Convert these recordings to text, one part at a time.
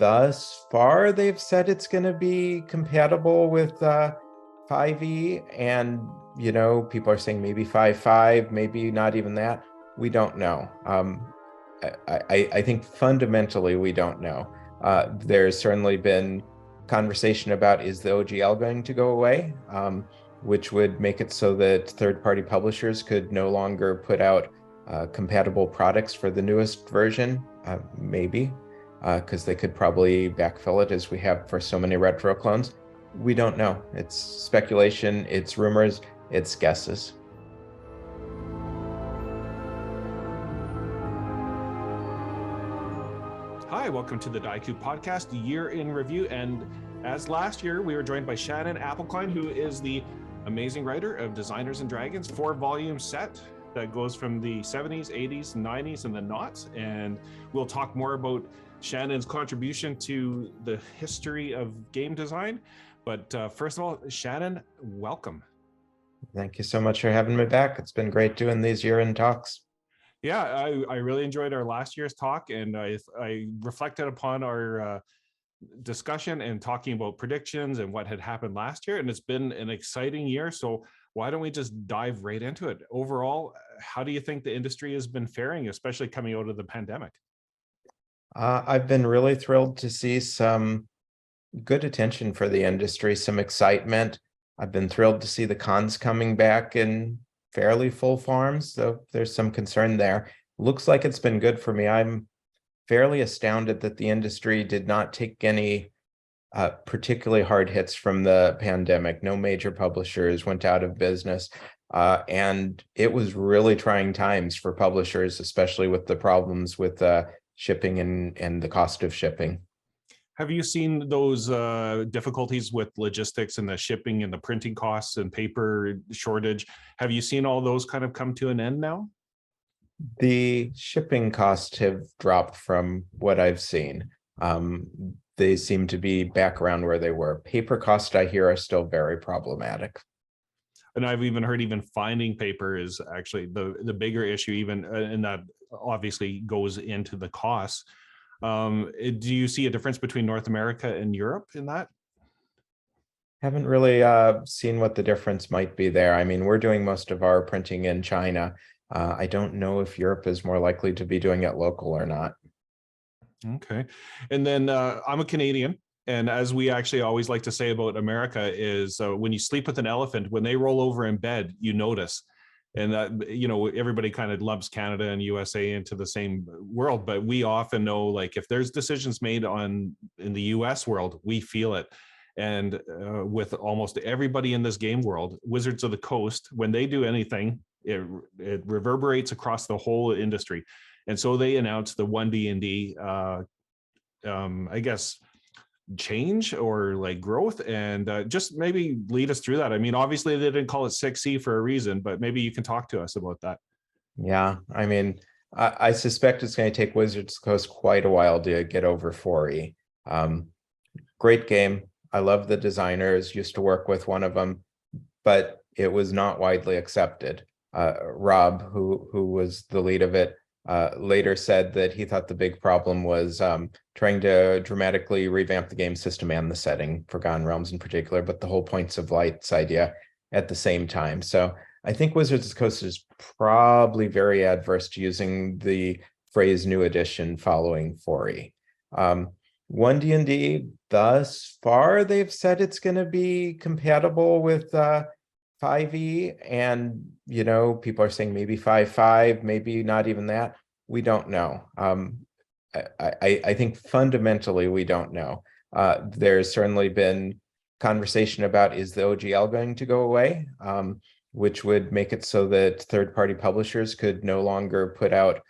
thus far, they've said it's going to be compatible with 5e, and people are saying maybe 5.5, maybe not even that. We don't know. I think fundamentally we don't know. There's certainly been conversation about, is the OGL going to go away, which would make it so that third-party publishers could no longer put out compatible products for the newest version, maybe, because they could probably backfill it as we have for so many retro clones. We don't know. It's speculation, it's rumors, it's guesses. Hi, welcome to the Dieku podcast, year in review. And as last year, we were joined by Shannon Appelcline, who is the amazing writer of Designers and Dragons, 4-volume set that goes from the 70s, 80s, 90s, and the noughts. And we'll talk more about Shannon's contribution to the history of game design. But first of all, Shannon, welcome. Thank you so much for having me back. It's been great doing these year-end talks. Yeah, I really enjoyed our last year's talk, and I reflected upon our discussion and talking about predictions and what had happened last year, and it's been an exciting year. So why don't we just dive right into it? Overall, how do you think the industry has been faring, especially coming out of the pandemic? I've been really thrilled to see some good attention for the industry, some excitement. I've been thrilled to see the cons coming back in fairly full forms, though there's some concern there. Looks like it's been good for me. I'm fairly astounded that the industry did not take any particularly hard hits from the pandemic. No major publishers went out of business. And it was really trying times for publishers, especially with the problems with shipping and the cost of shipping. Have you seen those difficulties with logistics and the shipping and the printing costs and paper shortage? Have you seen all those kind of come to an end now? The shipping costs have dropped from what I've seen. They seem to be back around where they were. Paper costs, I hear, are still very problematic. And I've even heard even finding paper is actually the bigger issue, even, and that obviously goes into the costs. Do you see a difference between North America and Europe in that? Haven't really seen what the difference might be there. I mean, we're doing most of our printing in China. I don't know if Europe is more likely to be doing it local or not. Okay. And then I'm a Canadian. And as we actually always like to say about America is when you sleep with an elephant, when they roll over in bed, you notice. And that, everybody kind of lumps Canada and USA into the same world, but we often know, like, if there's decisions made in the US world, we feel it. And with almost everybody in this game world, Wizards of the Coast, when they do anything, it reverberates across the whole industry. And so they announced the OneDnD, I guess, change or like growth, and just maybe lead us through that. I mean, obviously they didn't call it 6C for a reason, but maybe you can talk to us about that. Yeah, I mean, I suspect it's going to take Wizards of the Coast quite a while to get over 4E. Great game. I love the designers, used to work with one of them, but it was not widely accepted. Rob, who was the lead of it, later said that he thought the big problem was trying to dramatically revamp the game system and the setting, Forgotten Realms in particular, but the whole Points of Light's idea at the same time. So I think Wizards of the Coast is probably very adverse to using the phrase new edition following 4E. OneDnD, thus far, they've said it's going to be compatible with 5e, and people are saying maybe 5.5, maybe not even that. We don't know. I think fundamentally we don't know. There's certainly been conversation about, is the OGL going to go away, which would make it so that third-party publishers could no longer put out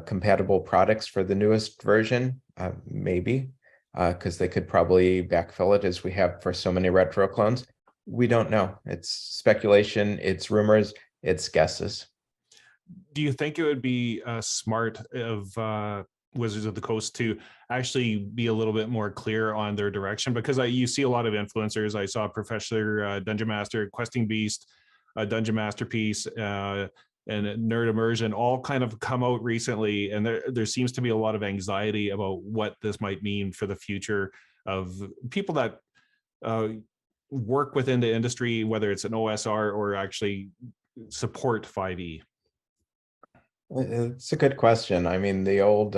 compatible products for the newest version, maybe, because they could probably backfill it as we have for so many retro clones. We don't know. It's speculation, it's rumors, it's guesses. Do you think it would be smart of Wizards of the Coast to actually be a little bit more clear on their direction? Because you see a lot of influencers. I saw Professor Dungeon Master, Questing Beast, Dungeon Masterpiece, and Nerd Immersion all kind of come out recently, and there seems to be a lot of anxiety about what this might mean for the future of people that work within the industry, whether it's an OSR or actually support 5e. It's a good question. I mean, the old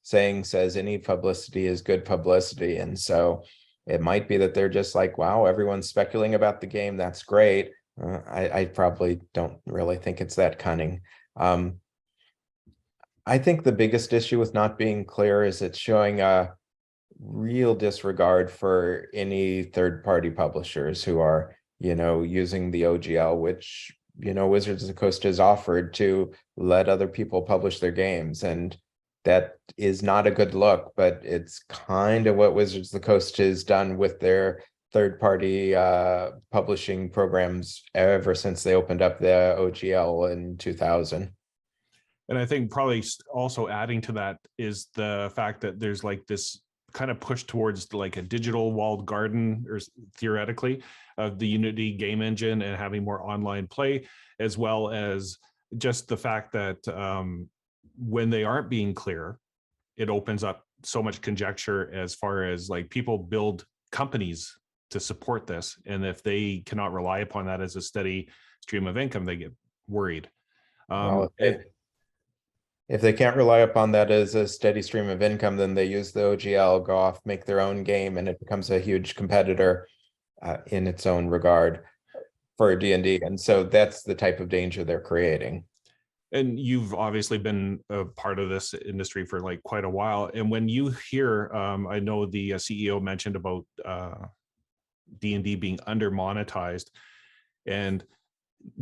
saying says any publicity is good publicity. And so it might be that they're just like, wow, everyone's speculating about the game. That's great. I probably don't really think it's that cunning. I think the biggest issue with not being clear is it's showing a real disregard for any third-party publishers who are, using the OGL, which, Wizards of the Coast has offered to let other people publish their games. And that is not a good look, but it's kind of what Wizards of the Coast has done with their third-party publishing programs ever since they opened up the OGL in 2000. And I think probably also adding to that is the fact that there's like this kind of push towards like a digital walled garden, or theoretically, of the Unity game engine and having more online play, as well as just the fact that when they aren't being clear, it opens up so much conjecture as far as like people build companies to support this. And if they cannot rely upon that as a steady stream of income, they get worried. Well, if they can't rely upon that as a steady stream of income, then they use the OGL, go off, make their own game, and it becomes a huge competitor in its own regard for D&D. And so that's the type of danger they're creating. And you've obviously been a part of this industry for like quite a while. And when you hear, I know the CEO mentioned about D&D being under monetized, and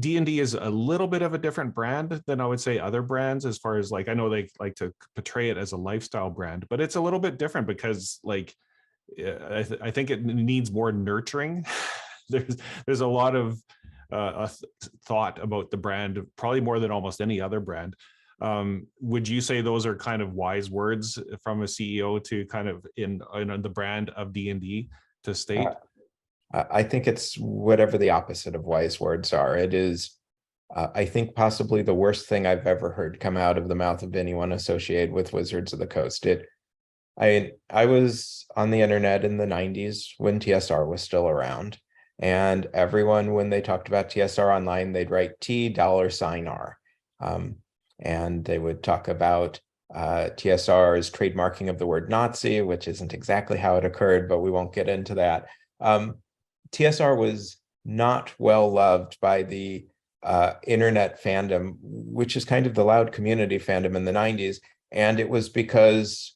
D&D is a little bit of a different brand than I would say other brands, as far as like, I know they like to portray it as a lifestyle brand, but it's a little bit different because like, I think it needs more nurturing. There's a lot of thought about the brand, probably more than almost any other brand. Would you say those are kind of wise words from a CEO to kind of in the brand of D&D to state? I think it's whatever the opposite of wise words are. It is, I think, possibly the worst thing I've ever heard come out of the mouth of anyone associated with Wizards of the Coast. I was on the internet in the 90s when TSR was still around. And everyone, when they talked about TSR online, they'd write $R. And they would talk about TSR's trademarking of the word Nazi, which isn't exactly how it occurred, but we won't get into that. TSR was not well loved by the internet fandom, which is kind of the loud community fandom in the 90s. And it was because,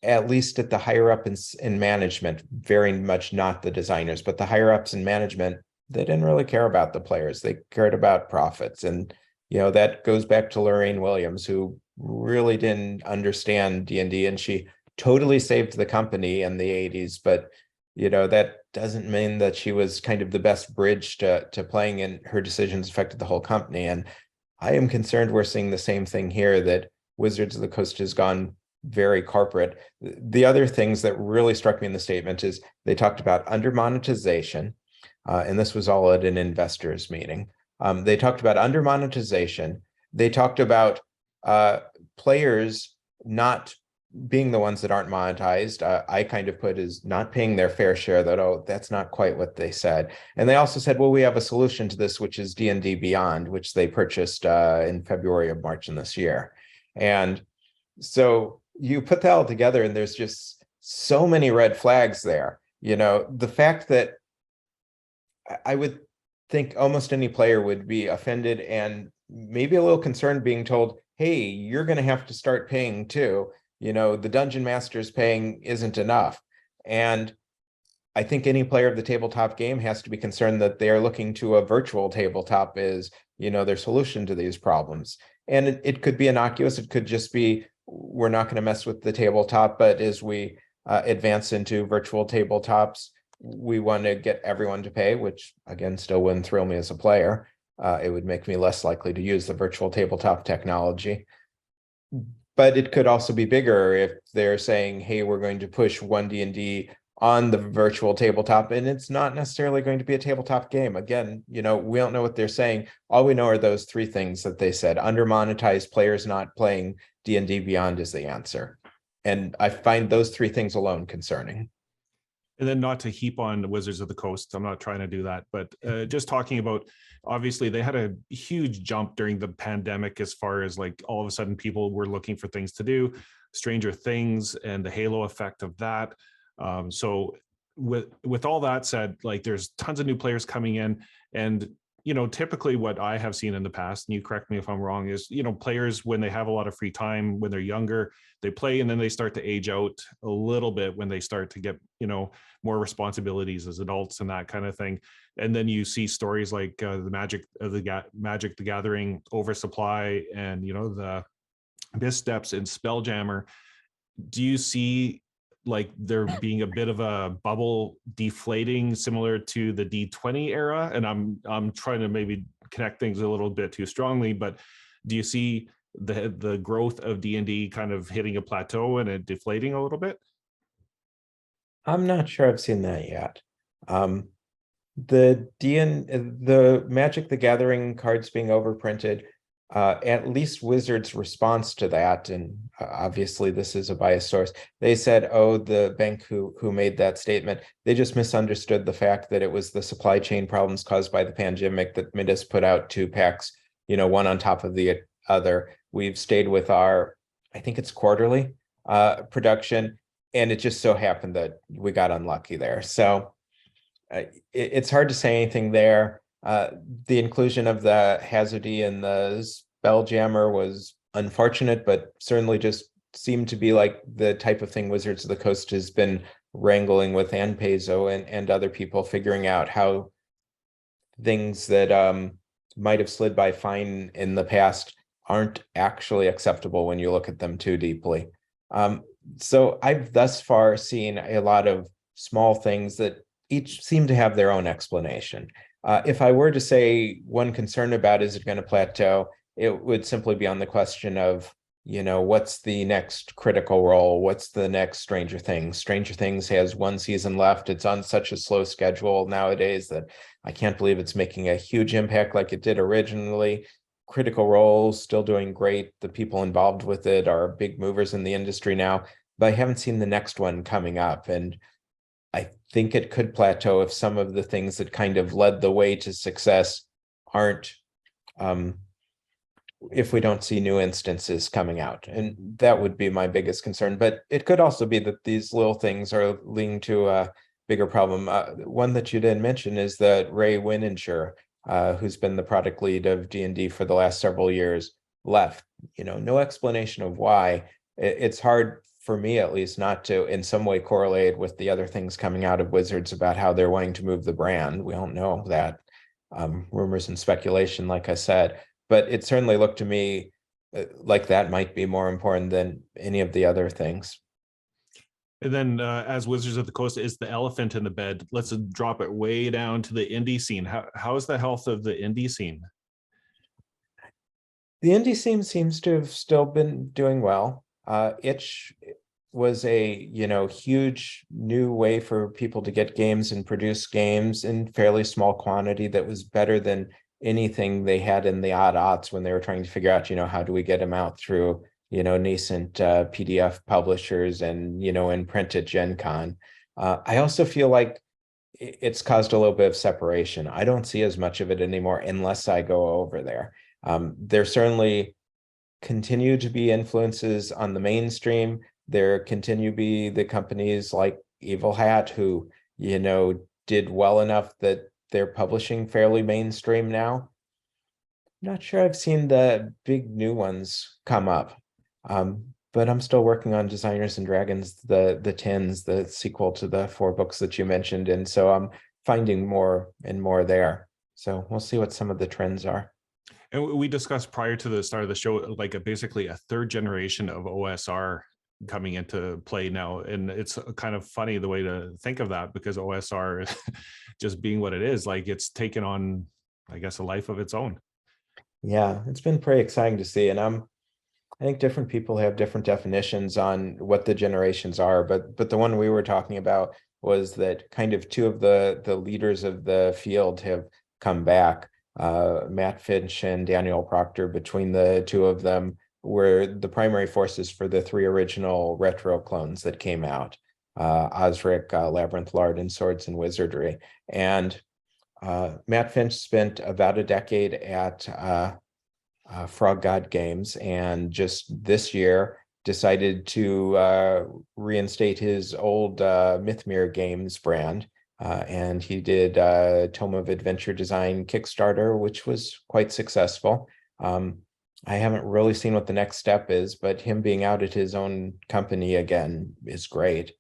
at least at the higher up in management, very much not the designers, but the higher ups in management, they didn't really care about the players. They cared about profits. And, that goes back to Lorraine Williams, who really didn't understand D&D, and she totally saved the company in the 80s. But, that doesn't mean that she was kind of the best bridge to playing, and her decisions affected the whole company. And I am concerned we're seeing the same thing here, that Wizards of the Coast has gone very corporate. The other things that really struck me in the statement is they talked about under monetization, and this was all at an investors meeting. They talked about under monetization. They talked about players not being the ones that aren't monetized. I kind of put as not paying their fair share, that, oh, that's not quite what they said. And they also said, well, we have a solution to this, which is D&D Beyond, which they purchased in February or March in this year. And so you put that all together, and there's just so many red flags there. The fact that I would think almost any player would be offended and maybe a little concerned being told, hey, you're going to have to start paying too. The dungeon master's paying isn't enough. And I think any player of the tabletop game has to be concerned that they are looking to a virtual tabletop as, their solution to these problems. And it could be innocuous. It could just be, we're not going to mess with the tabletop, but as we advance into virtual tabletops, we want to get everyone to pay, which again, still wouldn't thrill me as a player. It would make me less likely to use the virtual tabletop technology. But it could also be bigger if they're saying, hey, we're going to push OneDnD on the virtual tabletop, and it's not necessarily going to be a tabletop game. Again, we don't know what they're saying. All we know are those three things that they said. Under-monetized players not playing D&D Beyond is the answer. And I find those three things alone concerning. And then, not to heap on Wizards of the Coast, I'm not trying to do that, but just talking about, obviously they had a huge jump during the pandemic as far as like all of a sudden people were looking for things to do, Stranger Things and the halo effect of that. So with all that said, like there's tons of new players coming in, and typically what I have seen in the past, and you correct me if I'm wrong, is players, when they have a lot of free time when they're younger, they play, and then they start to age out a little bit when they start to get more responsibilities as adults and that kind of thing. And then you see stories like the Magic the Gathering oversupply, and the missteps in Spelljammer. Do you see like there being a bit of a bubble deflating similar to the D20 era? And I'm trying to maybe connect things a little bit too strongly, but do you see the growth of D&D kind of hitting a plateau and it deflating a little bit? I'm not sure I've seen that yet. The Magic the Gathering cards being overprinted, at least Wizards' response to that, and obviously this is a biased source, they said, oh, the bank who made that statement, they just misunderstood the fact that it was the supply chain problems caused by the pandemic that made us put out two packs, one on top of the other. We've stayed with our, I think it's quarterly production, and it just so happened that we got unlucky there. So it's hard to say anything there. The inclusion of the Hazardy and the Spelljammer was unfortunate, but certainly just seemed to be like the type of thing Wizards of the Coast has been wrangling with Ann Paizo and other people, figuring out how things that might have slid by fine in the past aren't actually acceptable when you look at them too deeply. So I've thus far seen a lot of small things that each seem to have their own explanation. If I were to say one concern about is it going to plateau, it would simply be on the question of, what's the next Critical Role? What's the next Stranger Things? Stranger Things has one season left. It's on such a slow schedule nowadays that I can't believe it's making a huge impact like it did originally. Critical Role still doing great. The people involved with it are big movers in the industry now, but I haven't seen the next one coming up. And I think it could plateau if some of the things that kind of led the way to success aren't, if we don't see new instances coming out. And that would be my biggest concern. But it could also be that these little things are leading to a bigger problem. One that you didn't mention is that Ray Winninger, who's been the product lead of D&D for the last several years, left. No explanation of why. It's hard for me, at least, not to in some way correlate with the other things coming out of Wizards about how they're wanting to move the brand. We don't know that. Rumors and speculation, like I said, but it certainly looked to me like that might be more important than any of the other things. And then as Wizards of the Coast is the elephant in the bed, let's drop it way down to the indie scene. How is the health of the indie scene? The indie scene seems to have still been doing well. Itch was a huge new way for people to get games and produce games in fairly small quantity that was better than anything they had in the odd aughts when they were trying to figure out how do we get them out through nascent PDF publishers and in print at Gen Con. I also feel like it's caused a little bit of separation. I don't see as much of it anymore unless I go over there. There certainly continue to be influences on the mainstream. There continue to be the companies like Evil Hat who, did well enough that they're publishing fairly mainstream now. Not sure I've seen the big new ones come up. But I'm still working on Designers and Dragons, the tins, the sequel to the 4 books that you mentioned. And so I'm finding more and more there. So we'll see what some of the trends are. And we discussed prior to the start of the show, like basically a third generation of OSR coming into play now. And it's kind of funny the way to think of that, because OSR just being what it is, like it's taken on, I guess, a life of its own. Yeah, it's been pretty exciting to see. And I think different people have different definitions on what the generations are, but the one we were talking about was that kind of two of the leaders of the field have come back. Matt Finch and Daniel Proctor, between the two of them, were the primary forces for the three original retro clones that came out. Osric, Labyrinth Lord, and Swords and Wizardry. And Matt Finch spent about a decade at Frog God Games, and just this year decided to reinstate his old Mythmere Games brand. And he did Tome of Adventure Design Kickstarter, which was quite successful. I haven't really seen what the next step is, but him being out at his own company again is great.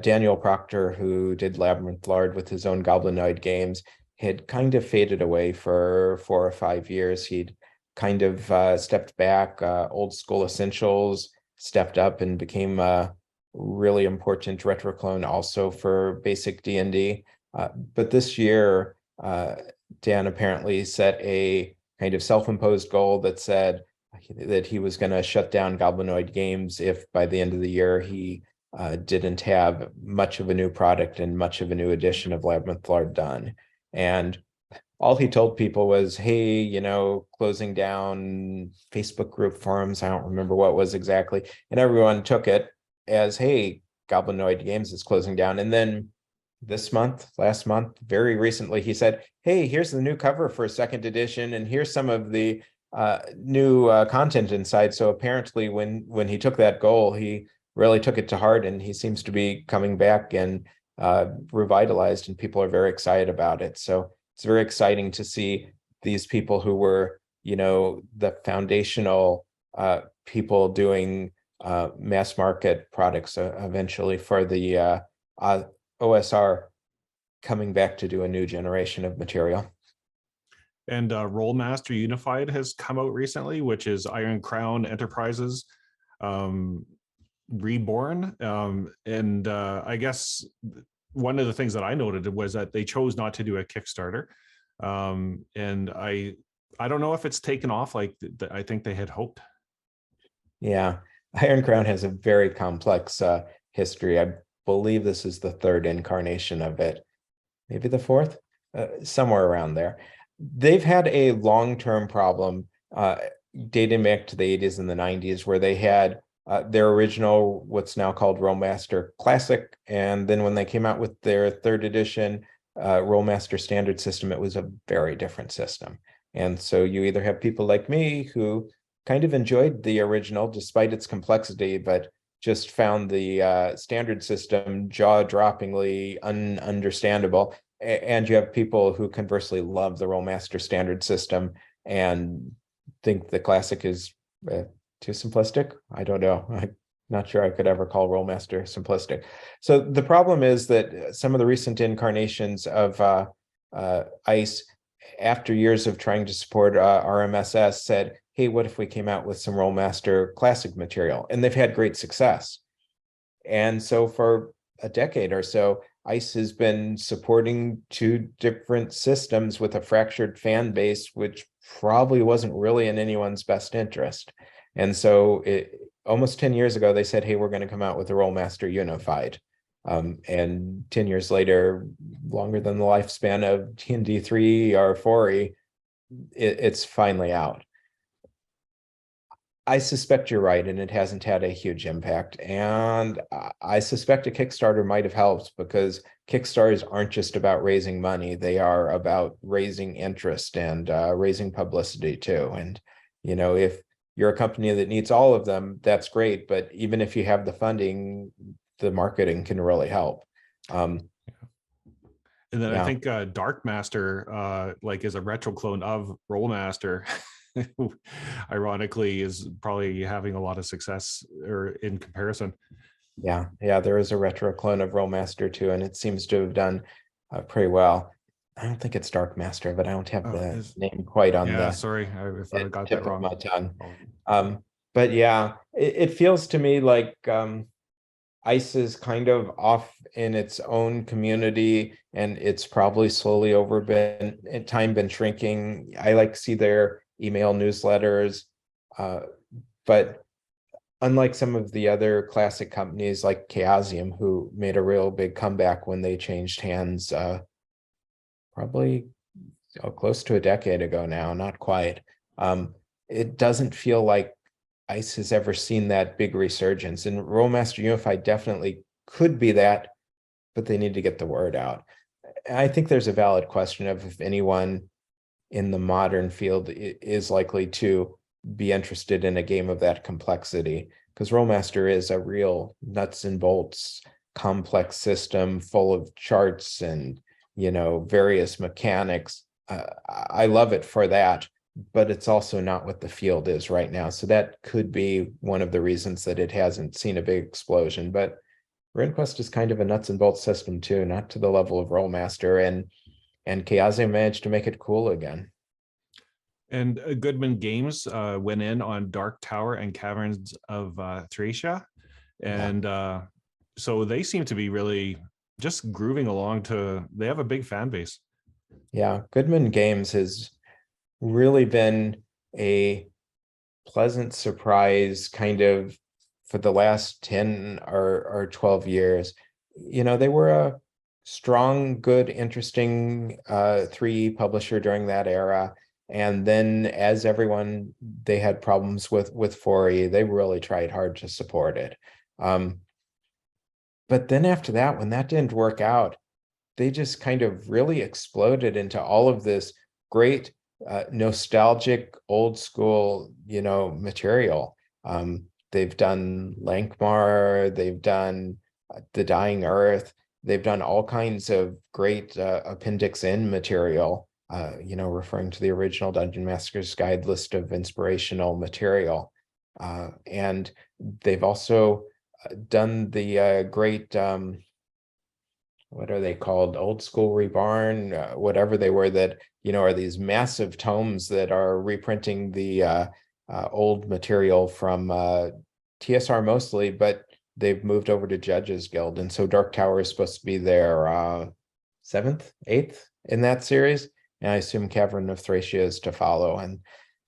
Daniel Proctor, who did Labyrinth Lord with his own Goblinoid games, had kind of faded away for 4 or 5 years. He'd kind of stepped back. Old School Essentials stepped up and became a really important retro clone also for basic D&D. But this year, Dan apparently set a kind of self-imposed goal that said that he was going to shut down Goblinoid Games if by the end of the year he didn't have much of a new product and much of a new edition of Labyrinth Lord done. And all he told people was, hey, you know, closing down Facebook group forums. I don't remember what was exactly. And everyone took it as, hey, Goblinoid Games is closing down. And then last month, very recently, he said, hey, here's the new cover for second edition, and here's some of the new content inside. So apparently when he took that goal, he really took it to heart, and he seems to be coming back and revitalized, and people are very excited about it. So it's very exciting to see these people who were, you know, the foundational people doing mass market products eventually for the OSR coming back to do a new generation of material. And Rollmaster Unified has come out recently, which is Iron Crown Enterprises reborn. And I guess one of the things that I noted was that they chose not to do a Kickstarter. And I don't know if it's taken off like I think they had hoped. Yeah, Iron Crown has a very complex history. I believe this is the third incarnation of it, maybe the fourth, somewhere around there. They've had a long-term problem dating back to the 80s and the 90s, where they had their original, what's now called Rollmaster Classic, and then when they came out with their third edition Rollmaster Standard system, it was a very different system. And so you either have people like me who kind of enjoyed the original despite its complexity, but just found the standard system jaw-droppingly ununderstandable. And you have people who conversely love the Rollmaster Standard system and think the classic is too simplistic. I don't know. I'm not sure I could ever call Rollmaster simplistic. So the problem is that some of the recent incarnations of ICE, after years of trying to support RMSS, said, hey, what if we came out with some Rollmaster Classic material? And they've had great success. And so for a decade or so, ICE has been supporting two different systems with a fractured fan base, which probably wasn't really in anyone's best interest. And so almost 10 years ago, they said, hey, we're going to come out with a Rollmaster Unified. And 10 years later, longer than the lifespan of D&D 3 or 4E, it's finally out. I suspect you're right, and it hasn't had a huge impact. And I suspect a Kickstarter might have helped, because Kickstarters aren't just about raising money. They are about raising interest and raising publicity too. And, you know, if you're a company that needs all of them, that's great. But even if you have the funding, the marketing can really help. And then yeah. I think Dark Master is a retro clone of Rollmaster. Ironically, is probably having a lot of success or in comparison. Yeah, there is a retro clone of Rollmaster too, and it seems to have done pretty well. I don't think it's Dark Master, but I don't have the name quite on the sorry if I got tip that wrong. of my tongue. But yeah, it feels to me like ICE is kind of off in its own community, and it's probably slowly been shrinking. I like to see their email newsletters, but unlike some of the other classic companies like Chaosium, who made a real big comeback when they changed hands, probably close to a decade ago now, not quite. It doesn't feel like ICE has ever seen that big resurgence, and Rolemaster Unified definitely could be that, but they need to get the word out. I think there's a valid question of if anyone in the modern field is likely to be interested in a game of that complexity, because Rolemaster is a real nuts and bolts complex system full of charts and, you know, various mechanics. I love it for that, but it's also not what the field is right now. So that could be one of the reasons that it hasn't seen a big explosion. But RuneQuest is kind of a nuts and bolts system too, not to the level of Rolemaster, and Chaosium managed to make it cool again. And Goodman Games went in on Dark Tower and Caverns of Thracia. And so they seem to be really just grooving along they have a big fan base. Yeah, Goodman Games has really been a pleasant surprise kind of for the last 10 or 12 years. You know, they were a strong, good, interesting 3E publisher during that era. And then as they had problems with 4E, they really tried hard to support it. But then after that, when that didn't work out, they just kind of really exploded into all of this great nostalgic old school, you know, material. They've done Lankmar, they've done The Dying Earth, they've done all kinds of great Appendix N material, you know, referring to the original Dungeon Master's Guide list of inspirational material. And they've also done the great what are they called? Old School Reborn, whatever they were, that, you know, are these massive tomes that are reprinting the old material from TSR mostly, but they've moved over to Judges Guild. And so Dark Tower is supposed to be their 7th, 8th in that series. And I assume Cavern of Thracia is to follow. And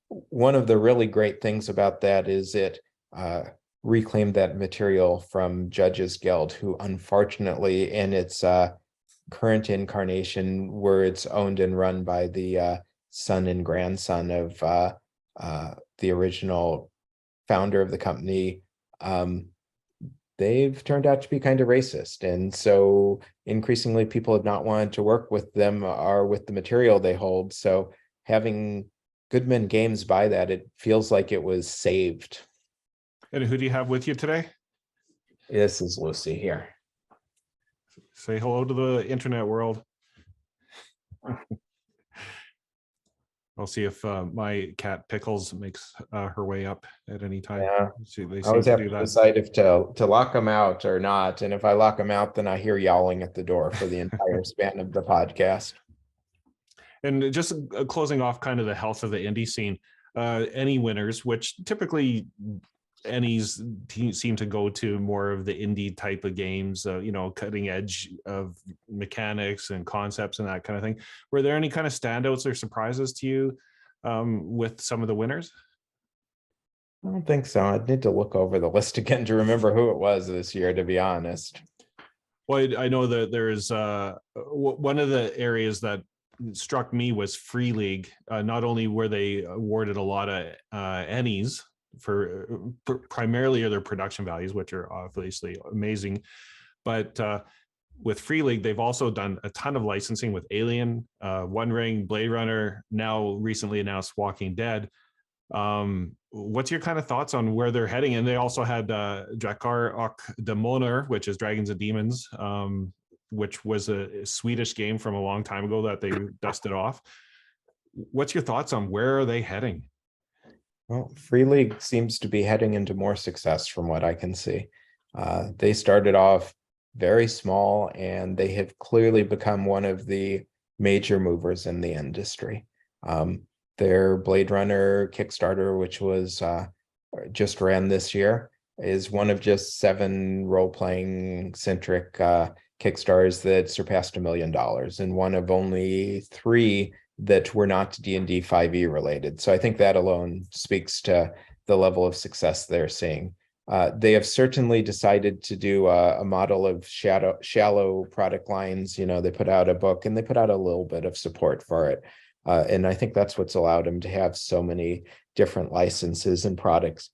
one of the really great things about that is it reclaimed that material from Judges Guild, who unfortunately in its current incarnation, where it's owned and run by the son and grandson of the original founder of the company, they've turned out to be kind of racist. And so increasingly people have not wanted to work with them or with the material they hold. So having Goodman Games buy that, it feels like it was saved. And who do you have with you today? This is Lucy here. Say hello to the internet world. I'll see if my cat Pickles makes her way up at any time. Yeah, They I always seem have to do to that. decide if to lock them out or not. And if I lock them out, then I hear yowling at the door for the entire span of the podcast. And just closing off kind of the health of the indie scene, any winners, which typically Ennies seem to go to more of the indie type of games, you know, cutting edge of mechanics and concepts and that kind of thing. Were there any kind of standouts or surprises to you with some of the winners? I don't think so. I'd need to look over the list again to remember who it was this year, to be honest. Well, I know that there's one of the areas that struck me was Free League. Not only were they awarded a lot of Ennies for primarily their production values, which are obviously amazing, but with Free League, they've also done a ton of licensing with Alien, One Ring, Blade Runner, now recently announced Walking Dead. What's your kind of thoughts on where they're heading? And they also had Drakar Ok Demoner, which is Dragons and Demons, which was a Swedish game from a long time ago that they dusted off. What's your thoughts on where are they heading? Well, Free League seems to be heading into more success from what I can see. They started off very small, and they have clearly become one of the major movers in the industry. Their Blade Runner Kickstarter, which was just ran this year, is one of just 7 role-playing centric Kickstarters that surpassed $1 million, and one of only 3 that were not D&D 5e related. So I think that alone speaks to the level of success they're seeing. They have certainly decided to do a model of shallow product lines. You know, they put out a book and they put out a little bit of support for it. And I think that's what's allowed them to have so many different licenses and products.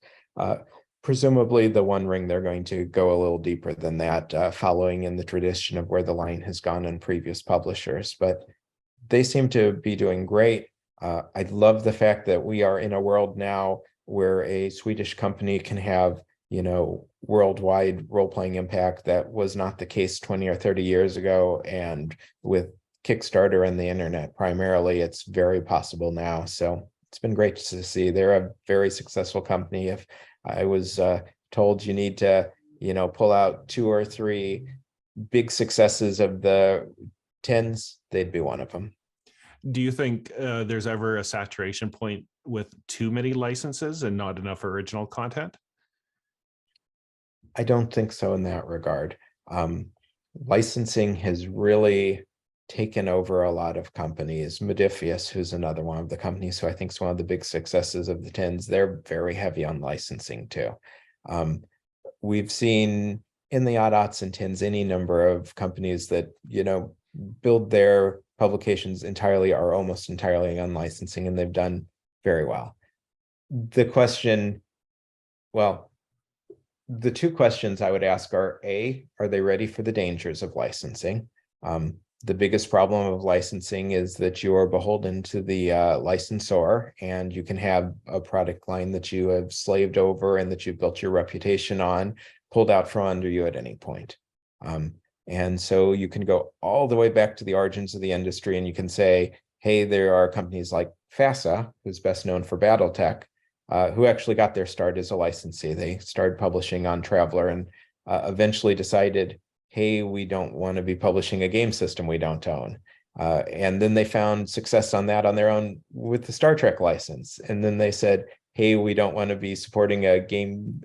Presumably the One Ring, they're going to go a little deeper than that, following in the tradition of where the line has gone in previous publishers, but they seem to be doing great. I love the fact that we are in a world now where a Swedish company can have, you know, worldwide role-playing impact. That was not the case 20 or 30 years ago. And with Kickstarter and the internet primarily, it's very possible now. So it's been great to see. They're a very successful company. If I was told you need to, you know, pull out 2 or 3 big successes of the tens, they'd be one of them. Do you think there's ever a saturation point with too many licenses and not enough original content? I don't think so in that regard. Licensing has really taken over a lot of companies. Modifius, who's another one of the companies who I think is one of the big successes of the tens, they're very heavy on licensing too. We've seen in the odd aughts and tens any number of companies that, you know, build their publications entirely or almost entirely on licensing, and they've done very well. The question, well, the 2 questions I would ask are, A, are they ready for the dangers of licensing? The biggest problem of licensing is that you are beholden to the licensor, and you can have a product line that you have slaved over and that you've built your reputation on pulled out from under you at any point. And so you can go all the way back to the origins of the industry, and you can say, hey, there are companies like FASA, who's best known for BattleTech, who actually got their start as a licensee. They started publishing on Traveller and eventually decided, hey, we don't want to be publishing a game system we don't own. And then they found success on that on their own with the Star Trek license. And then they said, hey, we don't want to be supporting a game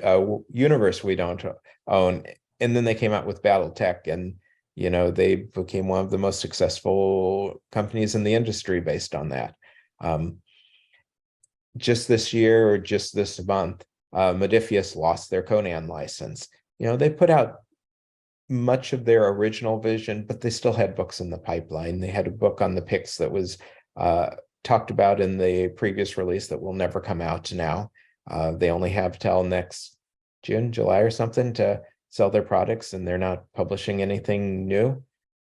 universe we don't own. And then they came out with BattleTech, and, you know, they became one of the most successful companies in the industry based on that. Just this year or just this month, Modifius lost their Conan license. You know, they put out much of their original vision, but they still had books in the pipeline. They had a book on the Picts that was talked about in the previous release that will never come out now. They only have till next June, July or something to sell their products, and they're not publishing anything new.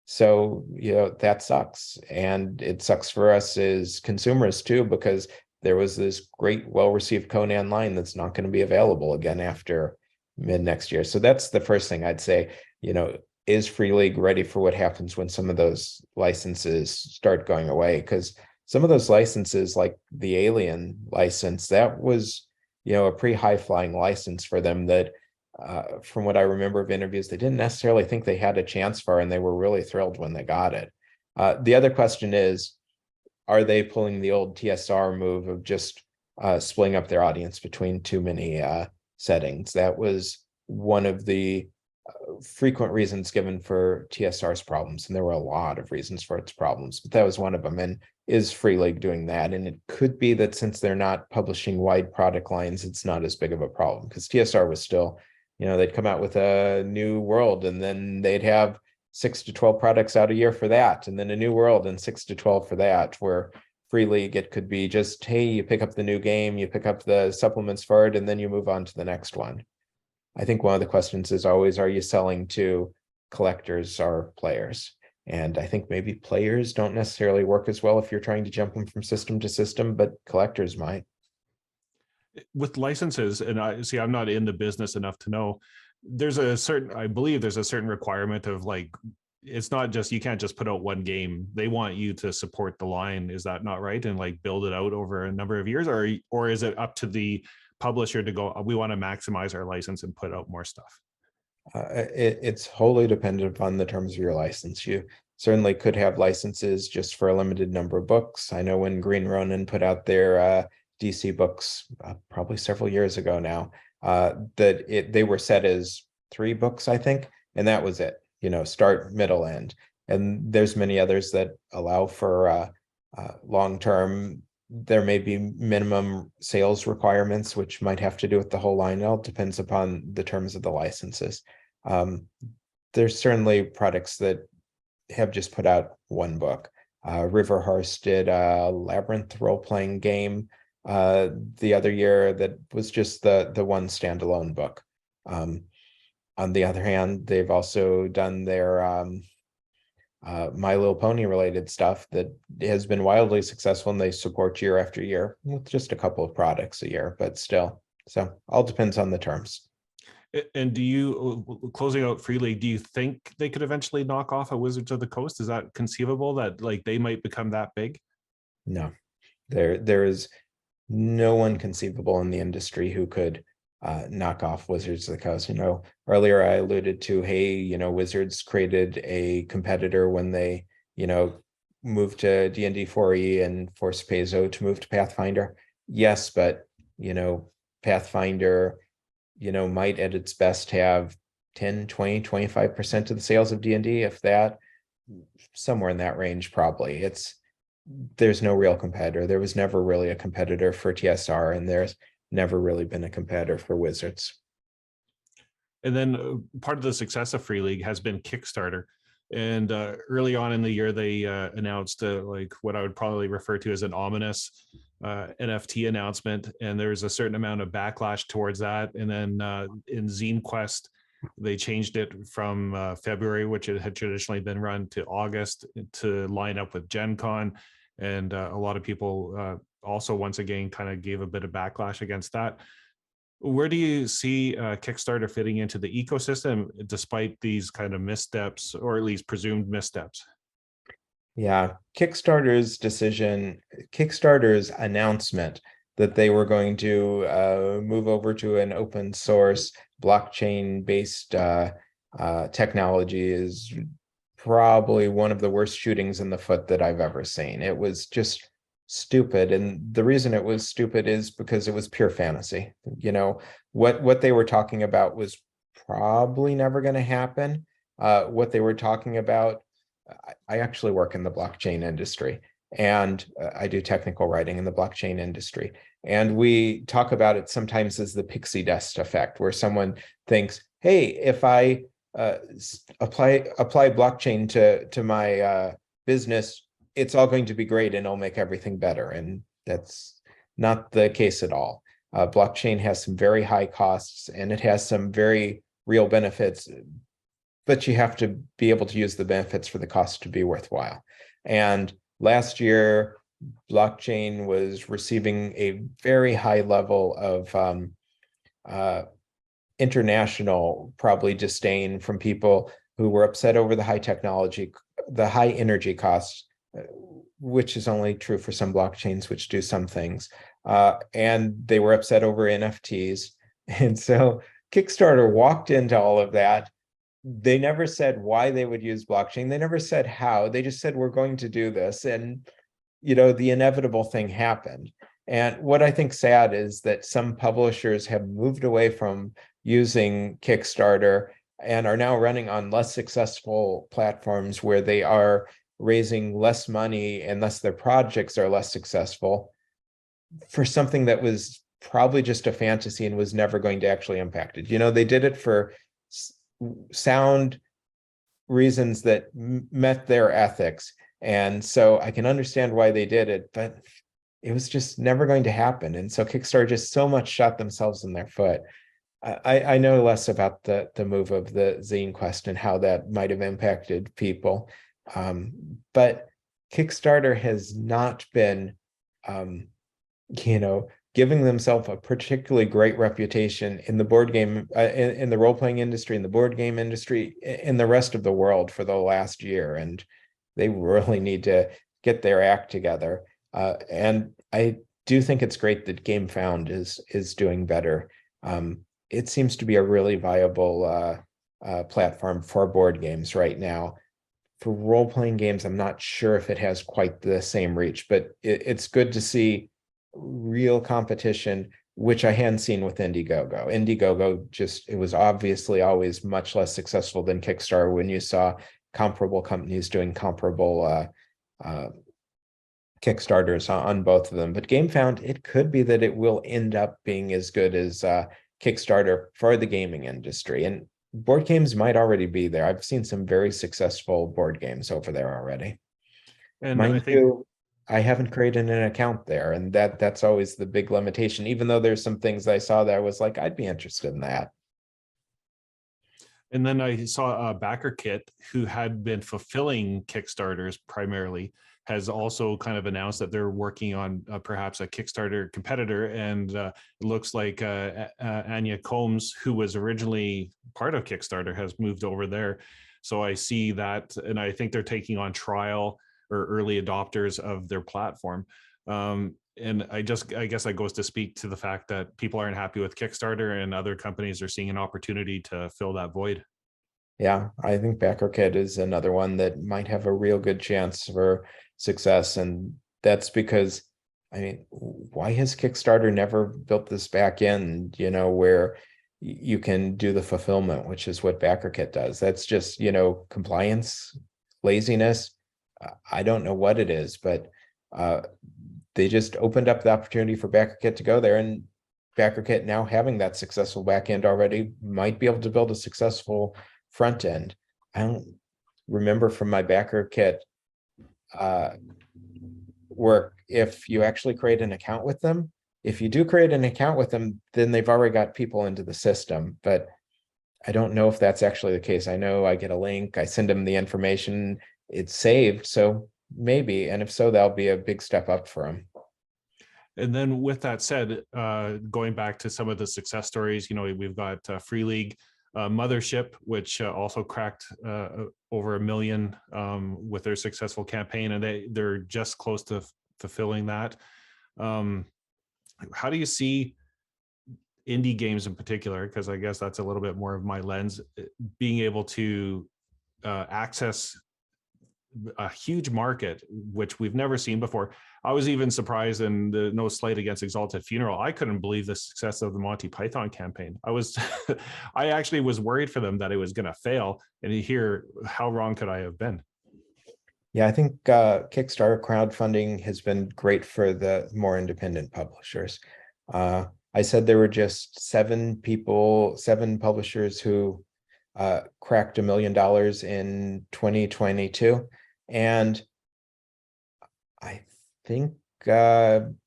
So, you know, that sucks. And it sucks for us as consumers too, because there was this great, well-received Conan line that's not going to be available again after mid next year. So that's the first thing I'd say. You know, is Free League ready for what happens when some of those licenses start going away? Because some of those licenses, like the Alien license, that was, you know, a pretty high-flying license for them that, from what I remember of interviews, they didn't necessarily think they had a chance for, and they were really thrilled when they got it. The other question is, are they pulling the old TSR move of just splitting up their audience between too many settings? That was one of the frequent reasons given for TSR's problems, and there were a lot of reasons for its problems, but that was one of them. And is Free League doing that? And it could be that since they're not publishing wide product lines, it's not as big of a problem, because TSR was still, you know, they'd come out with a new world and then they'd have 6 to 12 products out a year for that, and then a new world and 6 to 12 for that. Where Free League, it could be just, hey, you pick up the new game, you pick up the supplements for it, and then you move on to the next one. I think one of the questions is always, are you selling to collectors or players? And I think maybe players don't necessarily work as well if you're trying to jump them from system to system, but collectors might. With licenses, and I see, I'm not in the business enough to know, I believe there's a certain requirement of, like, it's not just, you can't just put out one game. They want you to support the line. Is that not right? And like build it out over a number of years, or is it up to the publisher to go, we want to maximize our license and put out more stuff? It's wholly dependent upon the terms of your license. You certainly could have licenses just for a limited number of books. I know when Green Ronin put out their DC books probably several years ago now, they were set as 3 books, I think, and that was it. You know, start, middle, end. And there's many others that allow for long-term there may be minimum sales requirements, which might have to do with the whole line. It all depends upon the terms of the licenses. There's certainly products that have just put out one book. River Horse did a Labyrinth role-playing game the other year that was just the one standalone book. On the other hand, they've also done their My Little Pony related stuff that has been wildly successful, and they support year after year with just a couple of products a year, but still. So all depends on the terms. And do you, closing out Free League, do you think they could eventually knock off a Wizards of the Coast? Is that conceivable that like they might become that big? No, there is no one conceivable in the industry who could knock off Wizards of the Coast. Earlier I alluded to, hey, Wizards created a competitor when they, moved to D&D 4E and forced Paizo to move to Pathfinder. Yes, but, Pathfinder, might at its best have 10, 20, 25% of the sales of D&D, if that, somewhere in that range, probably. There's no real competitor. There was never really a competitor for TSR, and there's never really been a competitor for Wizards. And then part of the success of Free League has been Kickstarter. And early on in the year, they announced like what I would probably refer to as an ominous NFT announcement. And there's a certain amount of backlash towards that. And then in Zine Quest, they changed it from February, which it had traditionally been run, to August to line up with Gen Con. And a lot of people also, once again, kind of gave a bit of backlash against that. Where do you see Kickstarter fitting into the ecosystem, despite these kind of missteps, or at least presumed missteps? Yeah, Kickstarter's announcement that they were going to move over to an open source blockchain-based technology is probably one of the worst shootings in the foot that I've ever seen. It was just stupid, and the reason it was stupid is because it was pure fantasy. What they were talking about was probably never going to happen. What they were talking about, I actually work in the blockchain industry, and I do technical writing in the blockchain industry, and we talk about it sometimes as the pixie dust effect, where someone thinks, hey, if I apply blockchain to my business, it's all going to be great and it'll make everything better. And that's not the case at all. Blockchain has some very high costs, and it has some very real benefits, but you have to be able to use the benefits for the cost to be worthwhile. And last year, blockchain was receiving a very high level of international, probably disdain from people who were upset over the high energy costs, which is only true for some blockchains, which do some things. And they were upset over NFTs. And so Kickstarter walked into all of that. They never said why they would use blockchain. They never said how. They just said, we're going to do this. And, the inevitable thing happened. And what I think sad is that some publishers have moved away from using Kickstarter and are now running on less successful platforms where they are raising less money and thus their projects are less successful for something that was probably just a fantasy and was never going to actually impact it. They did it for sound reasons that met their ethics. And so I can understand why they did it, but it was just never going to happen. And so Kickstarter just so much shot themselves in their foot. I know less about the move of the Zine Quest and how that might have impacted people. But Kickstarter has not been, giving themselves a particularly great reputation in the board game, in the role-playing industry, in the board game industry, in the rest of the world for the last year. And they really need to get their act together. And I do think it's great that GameFound is doing better. It seems to be a really viable platform for board games right now. For role-playing games, I'm not sure if it has quite the same reach, but it's good to see real competition, which I hadn't seen with Indiegogo. Indiegogo it was obviously always much less successful than Kickstarter when you saw comparable companies doing comparable Kickstarters on both of them, but GameFound, it could be that it will end up being as good as Kickstarter for the gaming industry. And board games might already be there. I've seen some very successful board games over there already. And I Mind think you, I haven't created an account there, and that's always the big limitation. Even though there's some things I saw that I was like, I'd be interested in that. And then I saw BackerKit, who had been fulfilling Kickstarters primarily, has also kind of announced that they're working on perhaps a Kickstarter competitor. And it looks like Anya Combs, who was originally part of Kickstarter, has moved over there. So I see that, and I think they're taking on trial or early adopters of their platform. And I guess that goes to speak to the fact that people aren't happy with Kickstarter, and other companies are seeing an opportunity to fill that void. Yeah, I think BackerKit is another one that might have a real good chance for success. And that's because, I mean, why has Kickstarter never built this back end, where you can do the fulfillment, which is what BackerKit does? That's just, compliance, laziness. I don't know what it is, but they just opened up the opportunity for BackerKit to go there, and BackerKit, now having that successful back end already, might be able to build a successful front end. I don't remember from my BackerKit work if you actually create an account with them. If you do create an account with them, then they've already got people into the system, but I don't know if that's actually the case. I know I get a link, I send them the information, it's saved, so maybe, and if so, that'll be a big step up for them. And then with that said, going back to some of the success stories, we've got Free League, Mothership, which also cracked over 1 million with their successful campaign, and they're just close to fulfilling that. How do you see indie games in particular, because I guess that's a little bit more of my lens, being able to access a huge market, which we've never seen before? I was even surprised, and no slight against Exalted Funeral, I couldn't believe the success of the Monty Python campaign. I actually was worried for them that it was going to fail, and here, how wrong could I have been? Yeah, I think Kickstarter crowdfunding has been great for the more independent publishers. I said there were just 7 publishers who cracked $1 million in 2022. And I think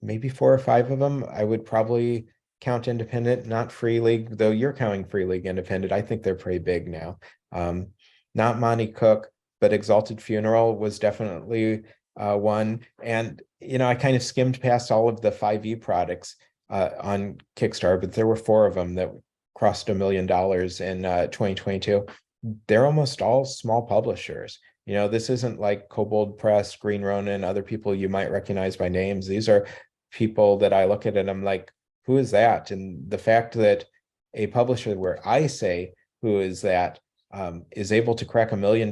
maybe 4 or 5 of them, I would probably count independent, not Free League, though you're counting Free League independent. I think they're pretty big now. Not Monty Cook, but Exalted Funeral was definitely one. And, I kind of skimmed past all of the 5e products on Kickstarter, but there were 4 of them that crossed $1 million in 2022. They're almost all small publishers. This isn't like Kobold Press, Green Ronin, other people you might recognize by names. These are people that I look at and I'm like, who is that? And the fact that a publisher where I say, who is that, is able to crack $1 million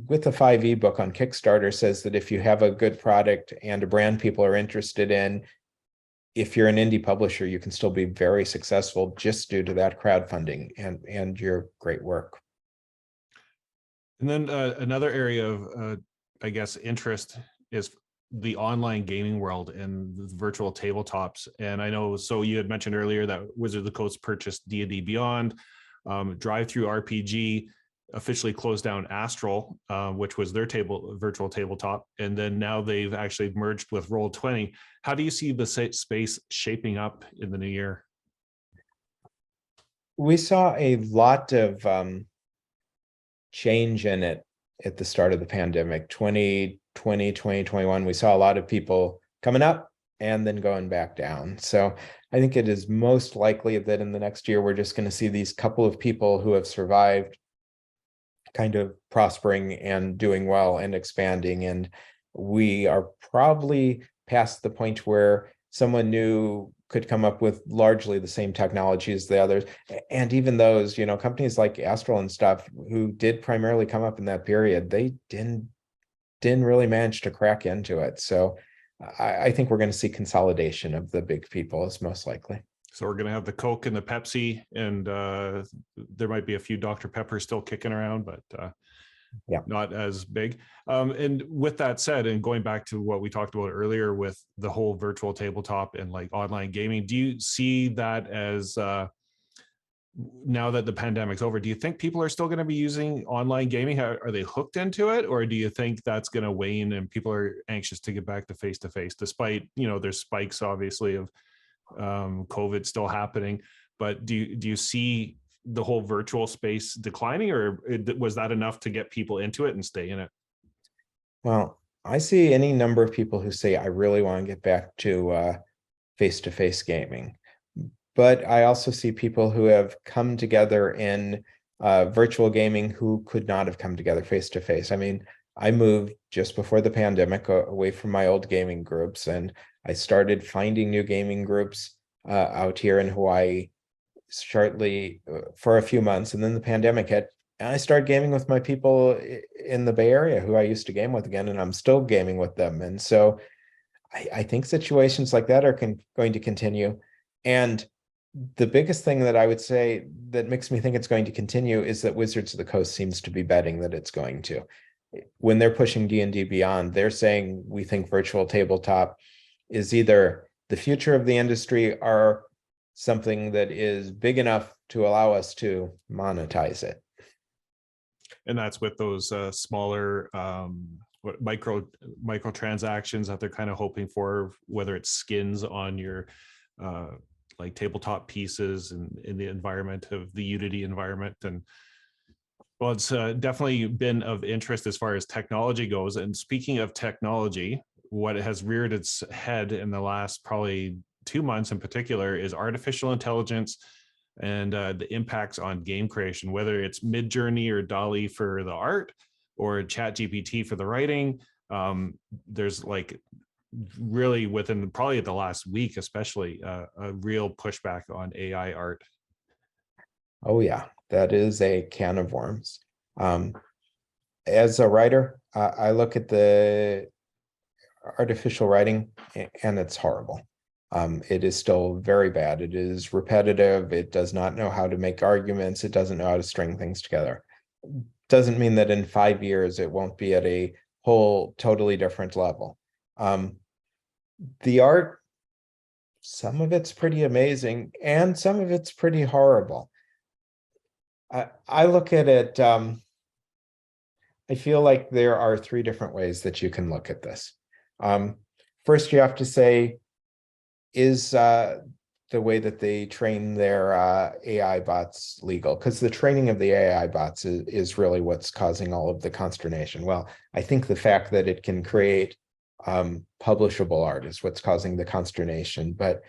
with a 5e book on Kickstarter says that if you have a good product and a brand people are interested in, if you're an indie publisher, you can still be very successful just due to that crowdfunding and your great work. And then another area of, I guess, interest is the online gaming world and the virtual tabletops. And I know, so you had mentioned earlier that Wizard of the Coast purchased D&D Beyond, DriveThruRPG officially closed down Astral, which was their virtual tabletop. And then now they've actually merged with Roll20. How do you see the space shaping up in the new year? We saw a lot of change in it at the start of the pandemic. 2020, 2021, we saw a lot of people coming up and then going back down. So I think it is most likely that in the next year, we're just going to see these couple of people who have survived kind of prospering and doing well and expanding. And we are probably past the point where someone new could come up with largely the same technology as the others. And even those, companies like Astral and stuff who did primarily come up in that period, they didn't really manage to crack into it. So I think we're going to see consolidation of the big people is most likely. So we're going to have the Coke and the Pepsi, and there might be a few Dr. Peppers still kicking around, but not as big. And with that said, and going back to what we talked about earlier with the whole virtual tabletop and like online gaming, do you see that as now that the pandemic's over, do you think people are still going to be using online gaming? Are they hooked into it, or do you think that's going to wane and people are anxious to get back to face, despite, you know, there's spikes obviously of COVID still happening, but do you see the whole virtual space declining, or was that enough to get people into it and stay in it? Well, I see any number of people who say, I really want to get back to face-to-face gaming. But I also see people who have come together in virtual gaming who could not have come together face-to-face. I mean, I moved just before the pandemic away from my old gaming groups, and I started finding new gaming groups out here in Hawaii shortly for a few months, and then the pandemic hit, and I started gaming with my people in the Bay Area who I used to game with again, and I'm still gaming with them. And so I think situations like that are going to continue. And the biggest thing that I would say that makes me think it's going to continue is that Wizards of the Coast seems to be betting that it's going to. When they're pushing D&D Beyond, they're saying we think virtual tabletop is either the future of the industry or something that is big enough to allow us to monetize it. And that's with those smaller micro transactions that they're kind of hoping for, whether it's skins on your like tabletop pieces and in the environment of the Unity environment. And well, it's definitely been of interest as far as technology goes. And speaking of technology, what has reared its head in the last probably 2 months in particular is artificial intelligence and the impacts on game creation, whether it's Midjourney or DALL-E for the art or ChatGPT for the writing. There's like really within probably the last week, especially a real pushback on AI art. Oh yeah, that is a can of worms. As a writer, I look at the artificial writing and it's horrible. It is still very bad. It is repetitive. It does not know how to make arguments. It doesn't know how to string things together. Doesn't mean that in 5 years it won't be at a whole totally different level. The art, some of it's pretty amazing and some of it's pretty horrible. I look at it, I feel like there are 3 different ways that you can look at this. First, you have to say, is the way that they train their AI bots legal? Because the training of the AI bots is really what's causing all of the consternation. Well, I think the fact that it can create publishable art is what's causing the consternation. But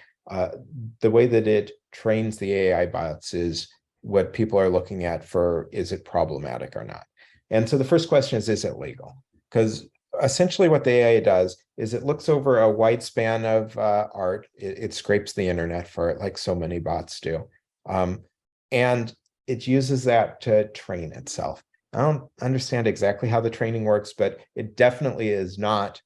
the way that it trains the AI bots is what people are looking at for, is it problematic or not? And so the first question is it legal? Because essentially what the AI does is it looks over a wide span of art. It scrapes the internet for it, like so many bots do. And it uses that to train itself. I don't understand exactly how the training works, but it definitely is not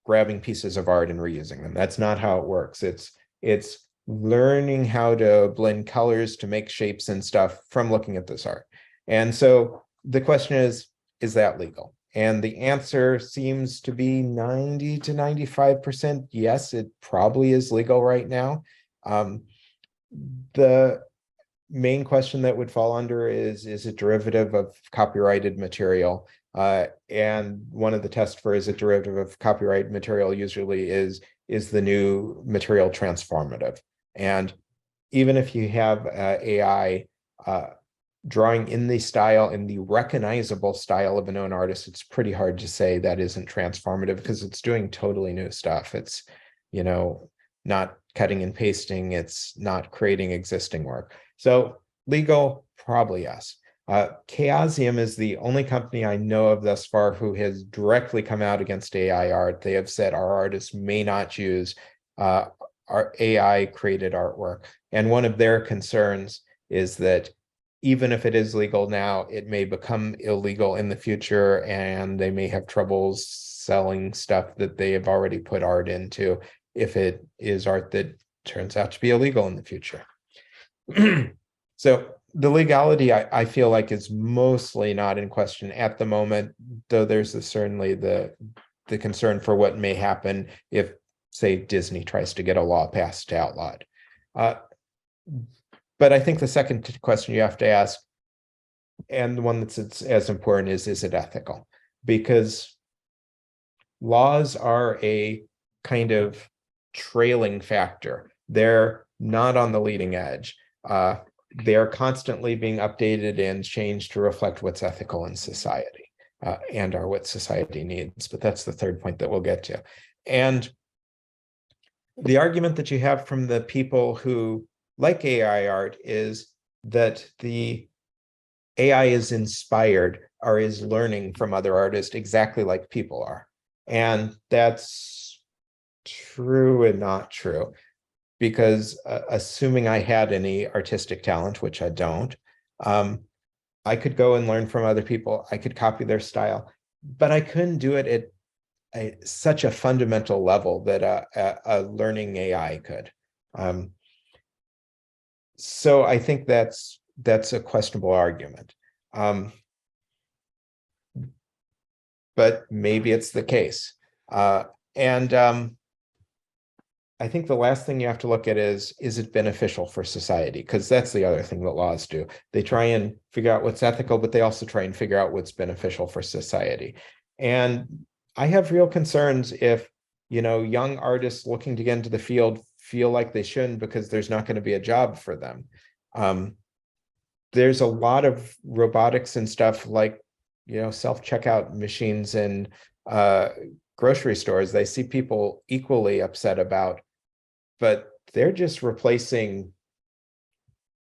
grabbing pieces of art and reusing them. That's not how it works. It's learning how to blend colors to make shapes and stuff from looking at this art. And so the question is that legal? And the answer seems to be 90 to 95% yes, it probably is legal right now. The main question that would fall under is it derivative of copyrighted material? And one of the tests for is it derivative of copyright material usually is the new material transformative? And even if you have AI drawing in the style, in the recognizable style of a known artist, it's pretty hard to say that isn't transformative because it's doing totally new stuff. It's, you know, not cutting and pasting. It's not creating existing work. So legal, probably yes. Chaosium is the only company I know of thus far who has directly come out against AI art. They have said our artists may not use our AI created artwork. And one of their concerns is that even if it is legal now, it may become illegal in the future, and they may have troubles selling stuff that they have already put art into if it is art that turns out to be illegal in the future. So the legality, I feel like, is mostly not in question at the moment, though there's certainly the concern for what may happen if, say, Disney tries to get a law passed to outlaw it. But I think the second question you have to ask, and the one that's as important, is it ethical? Because laws are a kind of trailing factor. They're not on the leading edge. They are constantly being updated and changed to reflect what's ethical in society, and are what society needs. But that's the third point that we'll get to. And the argument that you have from the people who like AI art is that the AI is inspired or is learning from other artists exactly like people are. And that's true and not true, because assuming I had any artistic talent, which I don't, I could go and learn from other people. I could copy their style, but I couldn't do it at such a fundamental level that a learning AI could. So I think that's a questionable argument. But maybe it's the case. And I think the last thing you have to look at is it beneficial for society? Because that's the other thing that laws do. They try and figure out what's ethical, but they also try and figure out what's beneficial for society. And I have real concerns if, young artists looking to get into the field feel like they shouldn't because there's not going to be a job for them. There's a lot of robotics and stuff like, self-checkout machines in grocery stores. They see people equally upset about, but they're just replacing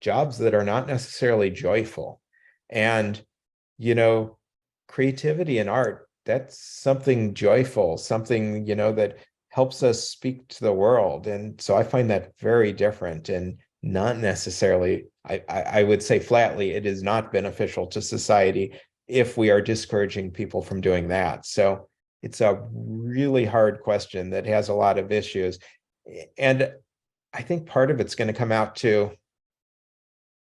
jobs that are not necessarily joyful. And, creativity and art, that's something joyful, something, that helps us speak to the world. And so I find that very different and not necessarily, I would say flatly, it is not beneficial to society if we are discouraging people from doing that. So it's a really hard question that has a lot of issues. And I think part of it's going to come out to,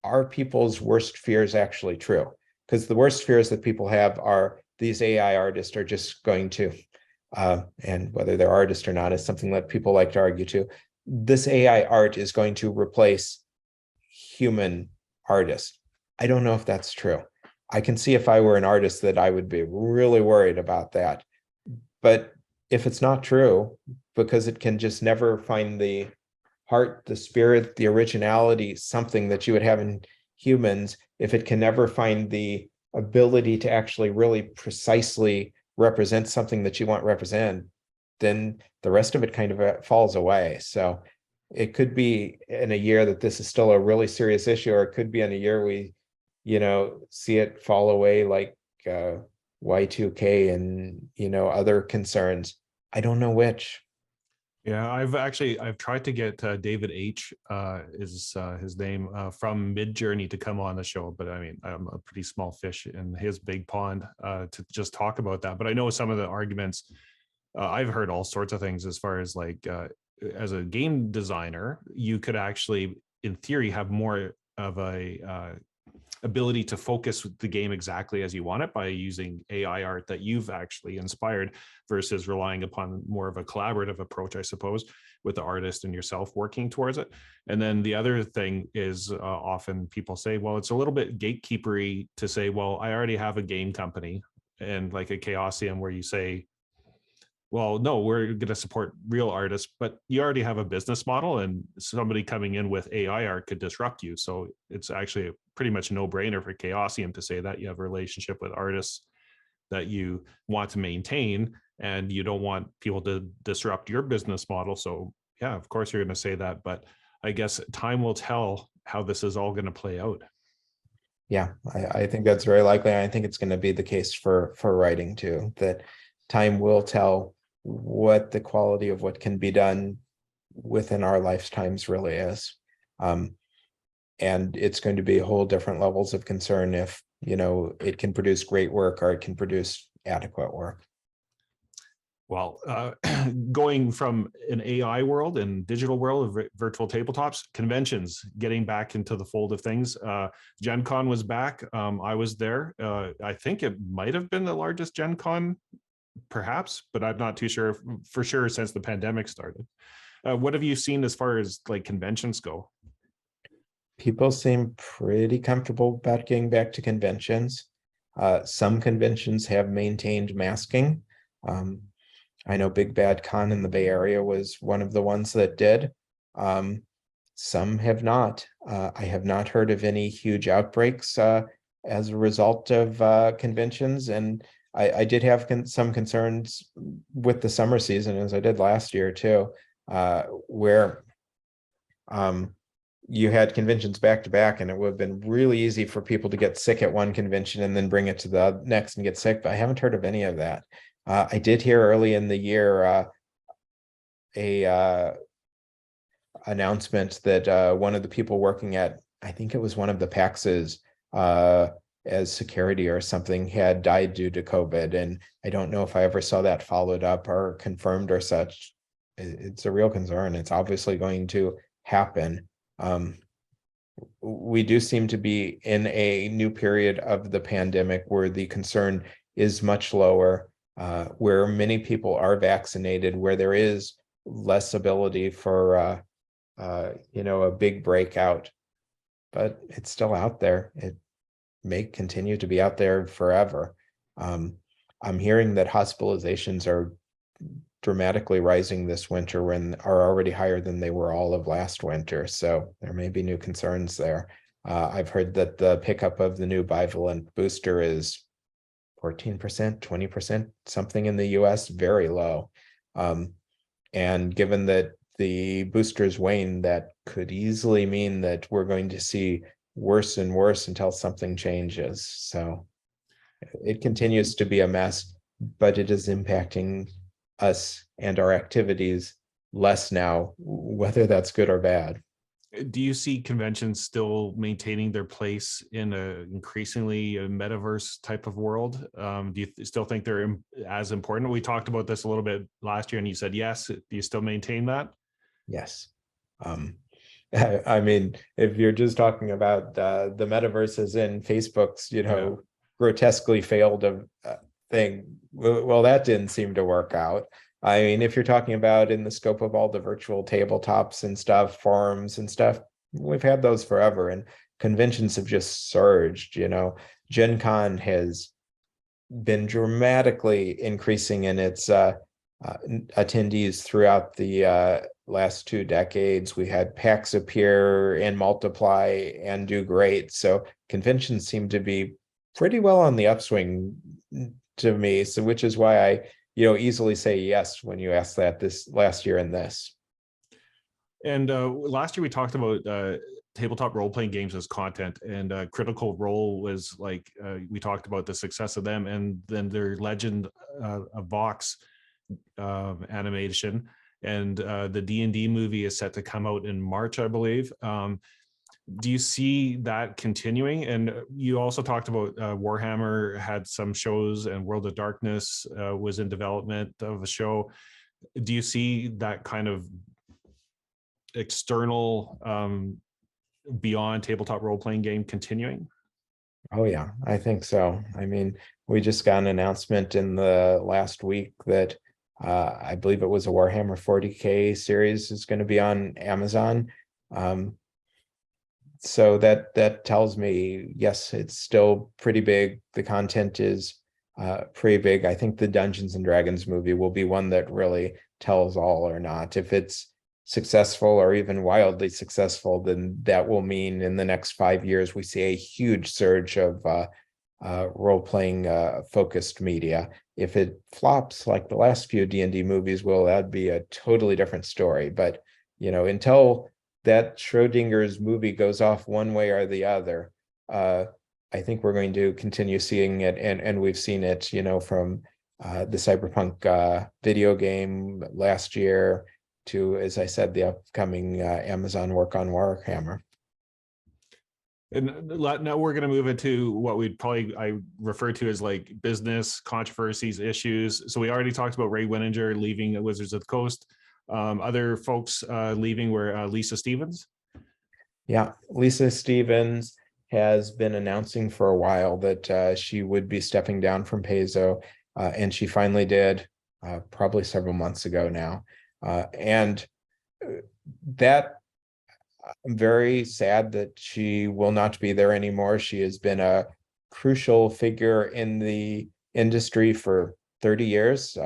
are people's worst fears actually true? Because the worst fears that people have are these AI artists are just going to, and whether they're artists or not is something that people like to argue to, this AI art is going to replace human artists. I don't know if that's true. I can see if I were an artist that I would be really worried about that. But if it's not true, because it can just never find the heart, the spirit, the originality, something that you would have in humans, if it can never find the ability to actually really precisely represent something that you want represented, then the rest of it kind of falls away. So it could be in a year that this is still a really serious issue, or it could be in a year we, see it fall away like Y2K and, other concerns. I don't know which. Yeah, I've tried to get David H. Is his name, from Midjourney to come on the show, but I mean, I'm a pretty small fish in his big pond to just talk about that. But I know some of the arguments. I've heard all sorts of things as far as like, as a game designer, you could actually, in theory, have more of a ability to focus the game exactly as you want it by using AI art that you've actually inspired, versus relying upon more of a collaborative approach, I suppose, with the artist and yourself working towards it. And then the other thing is, often people say, well, it's a little bit gatekeepery to say, well, I already have a game company, and like a Chaosium, where you say, well, no, we're going to support real artists, but you already have a business model, and somebody coming in with AI art could disrupt you. So it's actually pretty much a no-brainer for Chaosium to say that you have a relationship with artists that you want to maintain, and you don't want people to disrupt your business model. So yeah, of course you're going to say that, but I guess time will tell how this is all going to play out. Yeah, I think that's very likely. I think it's going to be the case for writing too, that time will tell what the quality of what can be done within our lifetimes really is. And it's going to be whole different levels of concern if, it can produce great work or it can produce adequate work. Well, going from an AI world and digital world of virtual tabletops, conventions, getting back into the fold of things. Gen Con was back. I was there. I think it might have been the largest Gen Con, perhaps, but I'm not too sure for sure since the pandemic started. What have you seen as far as like conventions go? People seem pretty comfortable about getting back to conventions. Some conventions have maintained masking. I know Big Bad Con in the Bay Area was one of the ones that did. Some have not. I have not heard of any huge outbreaks as a result of conventions. And I did have some concerns with the summer season, as I did last year too, where you had conventions back to back, and it would have been really easy for people to get sick at one convention and then bring it to the next and get sick. But I haven't heard of any of that. I did hear early in the year a announcement that one of the people working at, I think it was one of the PAXs as security or something, had died due to COVID. And I don't know if I ever saw that followed up or confirmed or such. It's a real concern. It's obviously going to happen. We do seem to be in a new period of the pandemic where the concern is much lower, where many people are vaccinated, where there is less ability for a big breakout, but it's still out there. It may continue to be out there forever. I'm hearing that hospitalizations are dramatically rising this winter and are already higher than they were all of last winter. So there may be new concerns there. I've heard that the pickup of the new bivalent booster is 14%, 20%, something in the US, very low. And given that the boosters wane, that could easily mean that we're going to see worse and worse until something changes. So it continues to be a mess, but it is impacting us and our activities less now, whether that's good or bad. Do you see conventions still maintaining their place in a increasingly a metaverse type of world? Do you still think they're as important? We talked about this a little bit last year and you said yes. Do you still maintain that? Yes. I mean, if you're just talking about the metaverse as in Facebook's, grotesquely failed thing, well, that didn't seem to work out. I mean, if you're talking about in the scope of all the virtual tabletops and stuff, forums and stuff, we've had those forever, and conventions have just surged. Gen Con has been dramatically increasing in its attendees throughout the last 2 decades. We had PAX appear and multiply and do great. So conventions seem to be pretty well on the upswing to me. So which is why I easily say yes when you ask that this last year and this. And last year we talked about tabletop role-playing games as content, and Critical Role was like, we talked about the success of them, and then their Legend of Vox animation, and the D&D movie is set to come out in March, I believe. Do you see that continuing? And you also talked about Warhammer had some shows, and World of Darkness was in development of a show. Do you see that kind of external beyond tabletop role-playing game continuing? Oh yeah, I think so. I mean, we just got an announcement in the last week that I believe it was a Warhammer 40K series is going to be on Amazon. So that tells me, yes, it's still pretty big. The content is pretty big. I think the Dungeons and Dragons movie will be one that really tells all or not. If it's successful or even wildly successful, then that will mean in the next 5 years we see a huge surge of role-playing focused media. If it flops like the last few D&D movies will, that'd be a totally different story. But until that Schrodinger's movie goes off one way or the other, I think we're going to continue seeing it, and we've seen it, from the Cyberpunk video game last year to, as I said, the upcoming Amazon work on Warhammer. And now we're going to move into what I refer to as like business controversies, issues. So we already talked about Ray Winninger leaving Wizards of the Coast. Other folks leaving were Lisa Stevens. Yeah, Lisa Stevens has been announcing for a while that she would be stepping down from Paizo, and she finally did, probably several months ago now. And that I'm very sad that she will not be there anymore. She has been a crucial figure in the industry for 30 years.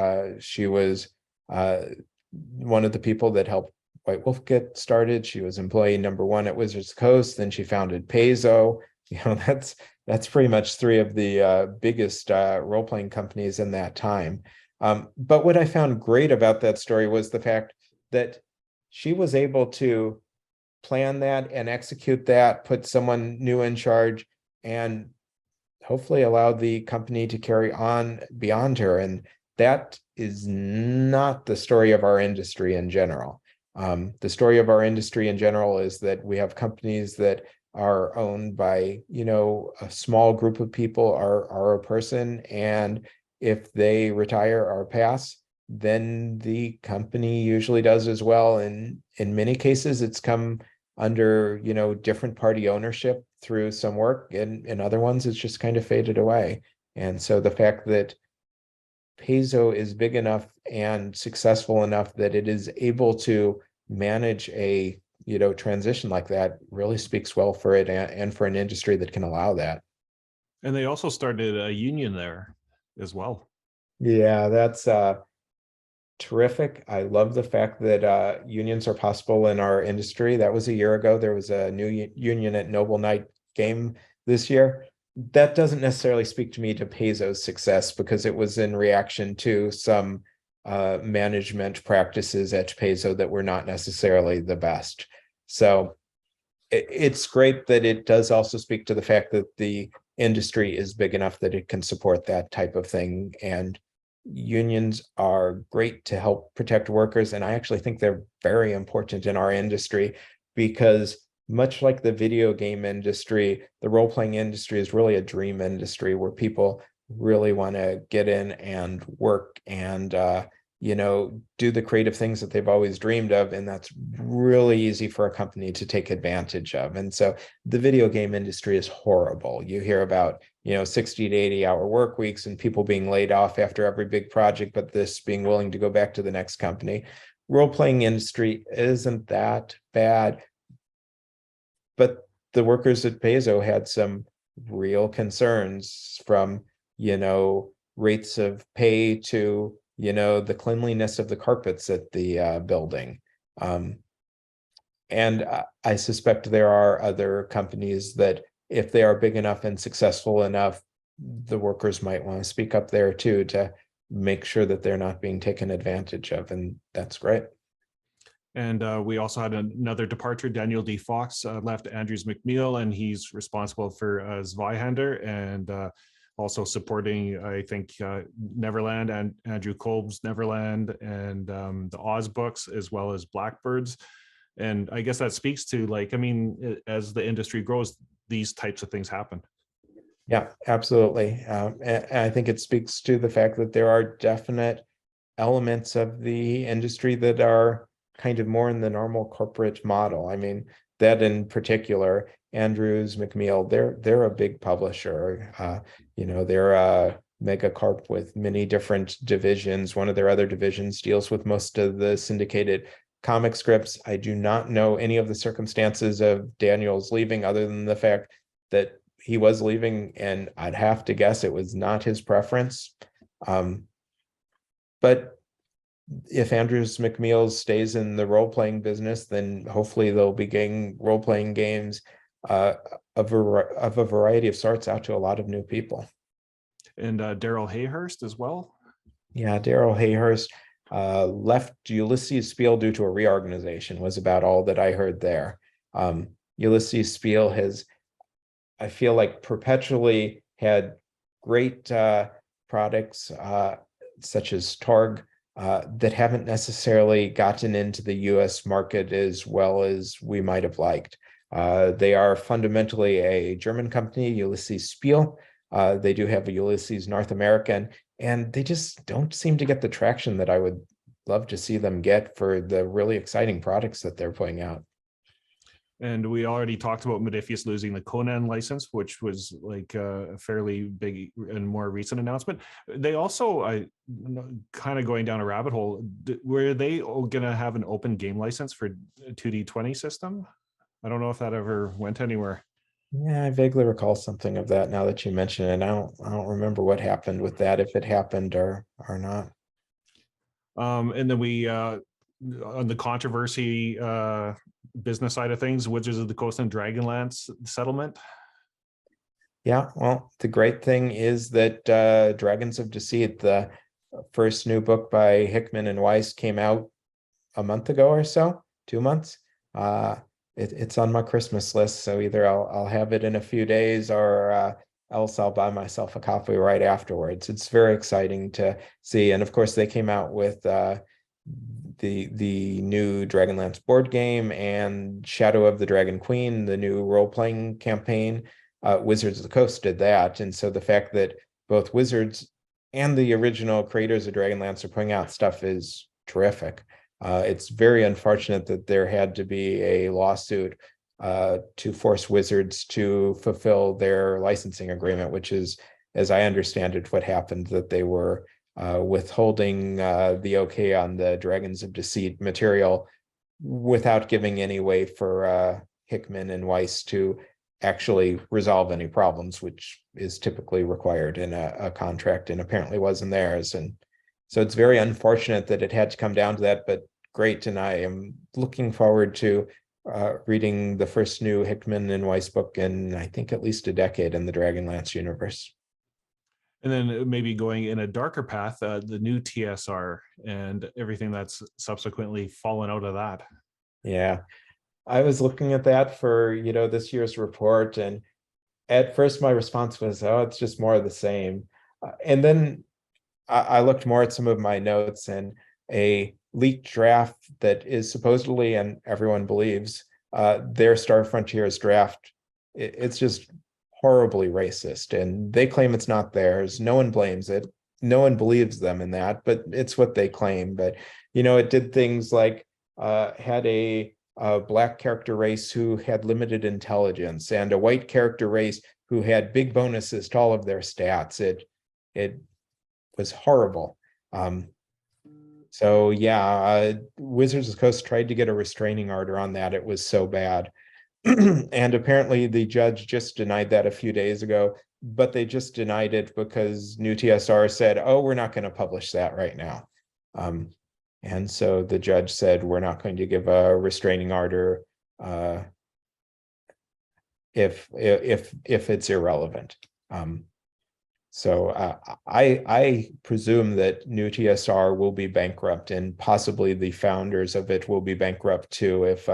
She was one of the people that helped White Wolf get started. She was employee number one at Wizards Coast. Then she founded Paizo. That's pretty much three of the biggest role-playing companies in that time. But what I found great about that story was the fact that she was able to plan that and execute that, put someone new in charge, and hopefully allow the company to carry on beyond her. And that is not the story of our industry in general. The story of our industry in general is that we have companies that are owned by, a small group of people or a person. And if they retire or pass, then the company usually does as well. And in many cases, it's come under, different party ownership through some work, and in other ones, it's just kind of faded away. And so the fact that Paizo is big enough and successful enough that it is able to manage a transition like that really speaks well for it, and for an industry that can allow that. And they also started a union there as well. Yeah, that's terrific. I love the fact that unions are possible in our industry. That was a year ago. There was a new union at Noble Knight Game this year. That doesn't necessarily speak to me to Paizo's success, because it was in reaction to some management practices at Paizo that were not necessarily the best. So it's great that it does also speak to the fact that the industry is big enough that it can support that type of thing. And unions are great to help protect workers. And I actually think they're very important in our industry, because much like the video game industry, the role-playing industry is really a dream industry where people really want to get in and work and do the creative things that they've always dreamed of. And that's really easy for a company to take advantage of. And so the video game industry is horrible. You hear about 60 to 80-hour work weeks and people being laid off after every big project, but this being willing to go back to the next company. Role-playing industry isn't that bad, but the workers at Paizo had some real concerns, from rates of pay to the cleanliness of the carpets at the building. And I suspect there are other companies that, if they are big enough and successful enough, the workers might want to speak up there too, to make sure that they're not being taken advantage of. And that's great. And we also had another departure. Daniel D. Fox left Andrews McNeil, and he's responsible for Zweihander and also supporting, I think, Neverland and Andrew Kolb's Neverland and the Oz books, as well as Blackbirds. And I guess that speaks to, as the industry grows, these types of things happen. Yeah, absolutely. And I think it speaks to the fact that there are definite elements of the industry that are kind of more in the normal corporate model. I mean, that in particular, Andrews McNeil, they're a big publisher. They're a mega corp with many different divisions. One of their other divisions deals with most of the syndicated comic scripts. I do not know any of the circumstances of Daniel's leaving, other than the fact that he was leaving, and I'd have to guess it was not his preference. But if Andrews McNeil stays in the role-playing business, then hopefully they'll be getting role-playing games of a variety of sorts out to a lot of new people. And Daryl Hayhurst as well. Yeah, Daryl Hayhurst left Ulysses Spiel due to a reorganization, was about all that I heard there. Ulysses Spiel has, I feel like, perpetually had great products such as Torg that haven't necessarily gotten into the US market as well as we might have liked. They are fundamentally a German company, Ulysses Spiel. They do have a Ulysses North American, and they just don't seem to get the traction that I would love to see them get for the really exciting products that they're putting out. And we already talked about Modiphius losing the Conan license, which was like a fairly big and more recent announcement. They also, kind of going down a rabbit hole, were they going to have an open game license for 2D20 system? I don't know if that ever went anywhere. Yeah, I vaguely recall something of that now that you mention it. I don't remember what happened with that, if it happened or not. And then we on the controversy business side of things, Wizards of the Coast and Dragonlance settlement. Yeah, well, the great thing is that Dragons of Deceit, the first new book by Hickman and Weiss, came out a month ago or so, 2 months. It's on my Christmas list, so either I'll have it in a few days, or else I'll buy myself a copy right afterwards. It's very exciting to see, and of course they came out with the new Dragonlance board game and Shadow of the Dragon Queen, the new role-playing campaign. Wizards of the Coast did that, and so the fact that both Wizards and the original creators of Dragonlance are putting out stuff is terrific. It's very unfortunate that there had to be a lawsuit to force Wizards to fulfill their licensing agreement, which is, as I understand it, what happened, that they were withholding the okay on the Dragons of Deceit material without giving any way for Hickman and Weiss to actually resolve any problems, which is typically required in a contract, and apparently wasn't theirs. And so it's very unfortunate that it had to come down to that, but great. And I am looking forward to reading the first new Hickman and Weiss book in, I think, at least a decade in the Dragonlance universe. And then maybe going in a darker path, the new TSR and everything that's subsequently fallen out of that. Yeah, I was looking at that for, this year's report, and at first my response was, oh, it's just more of the same. And then I looked more at some of my notes, and a leaked draft that is supposedly, and everyone believes, their Star Frontiers draft, it's just horribly racist, and they claim it's not theirs. No one blames it. No one believes them in that, but it's what they claim. But, it did things like had a Black character race who had limited intelligence, and a white character race who had big bonuses to all of their stats. It was horrible. So yeah, Wizards of the Coast tried to get a restraining order on that. It was so bad. And apparently the judge just denied that a few days ago, but they just denied it because NuTSR said, oh, we're not going to publish that right now. And so the judge said, we're not going to give a restraining order if it's irrelevant. So I presume that NuTSR will be bankrupt, and possibly the founders of it will be bankrupt too if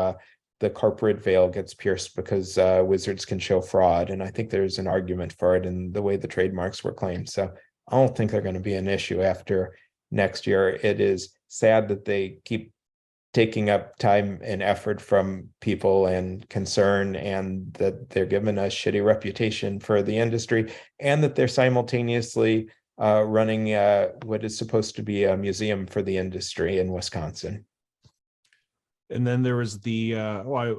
the corporate veil gets pierced, because Wizards can show fraud. And I think there's an argument for it in the way the trademarks were claimed. So I don't think they're going to be an issue after next year. It is sad that they keep taking up time and effort from people and concern, and that they're given a shitty reputation for the industry, and that they're simultaneously running what is supposed to be a museum for the industry in Wisconsin. And then there was the, I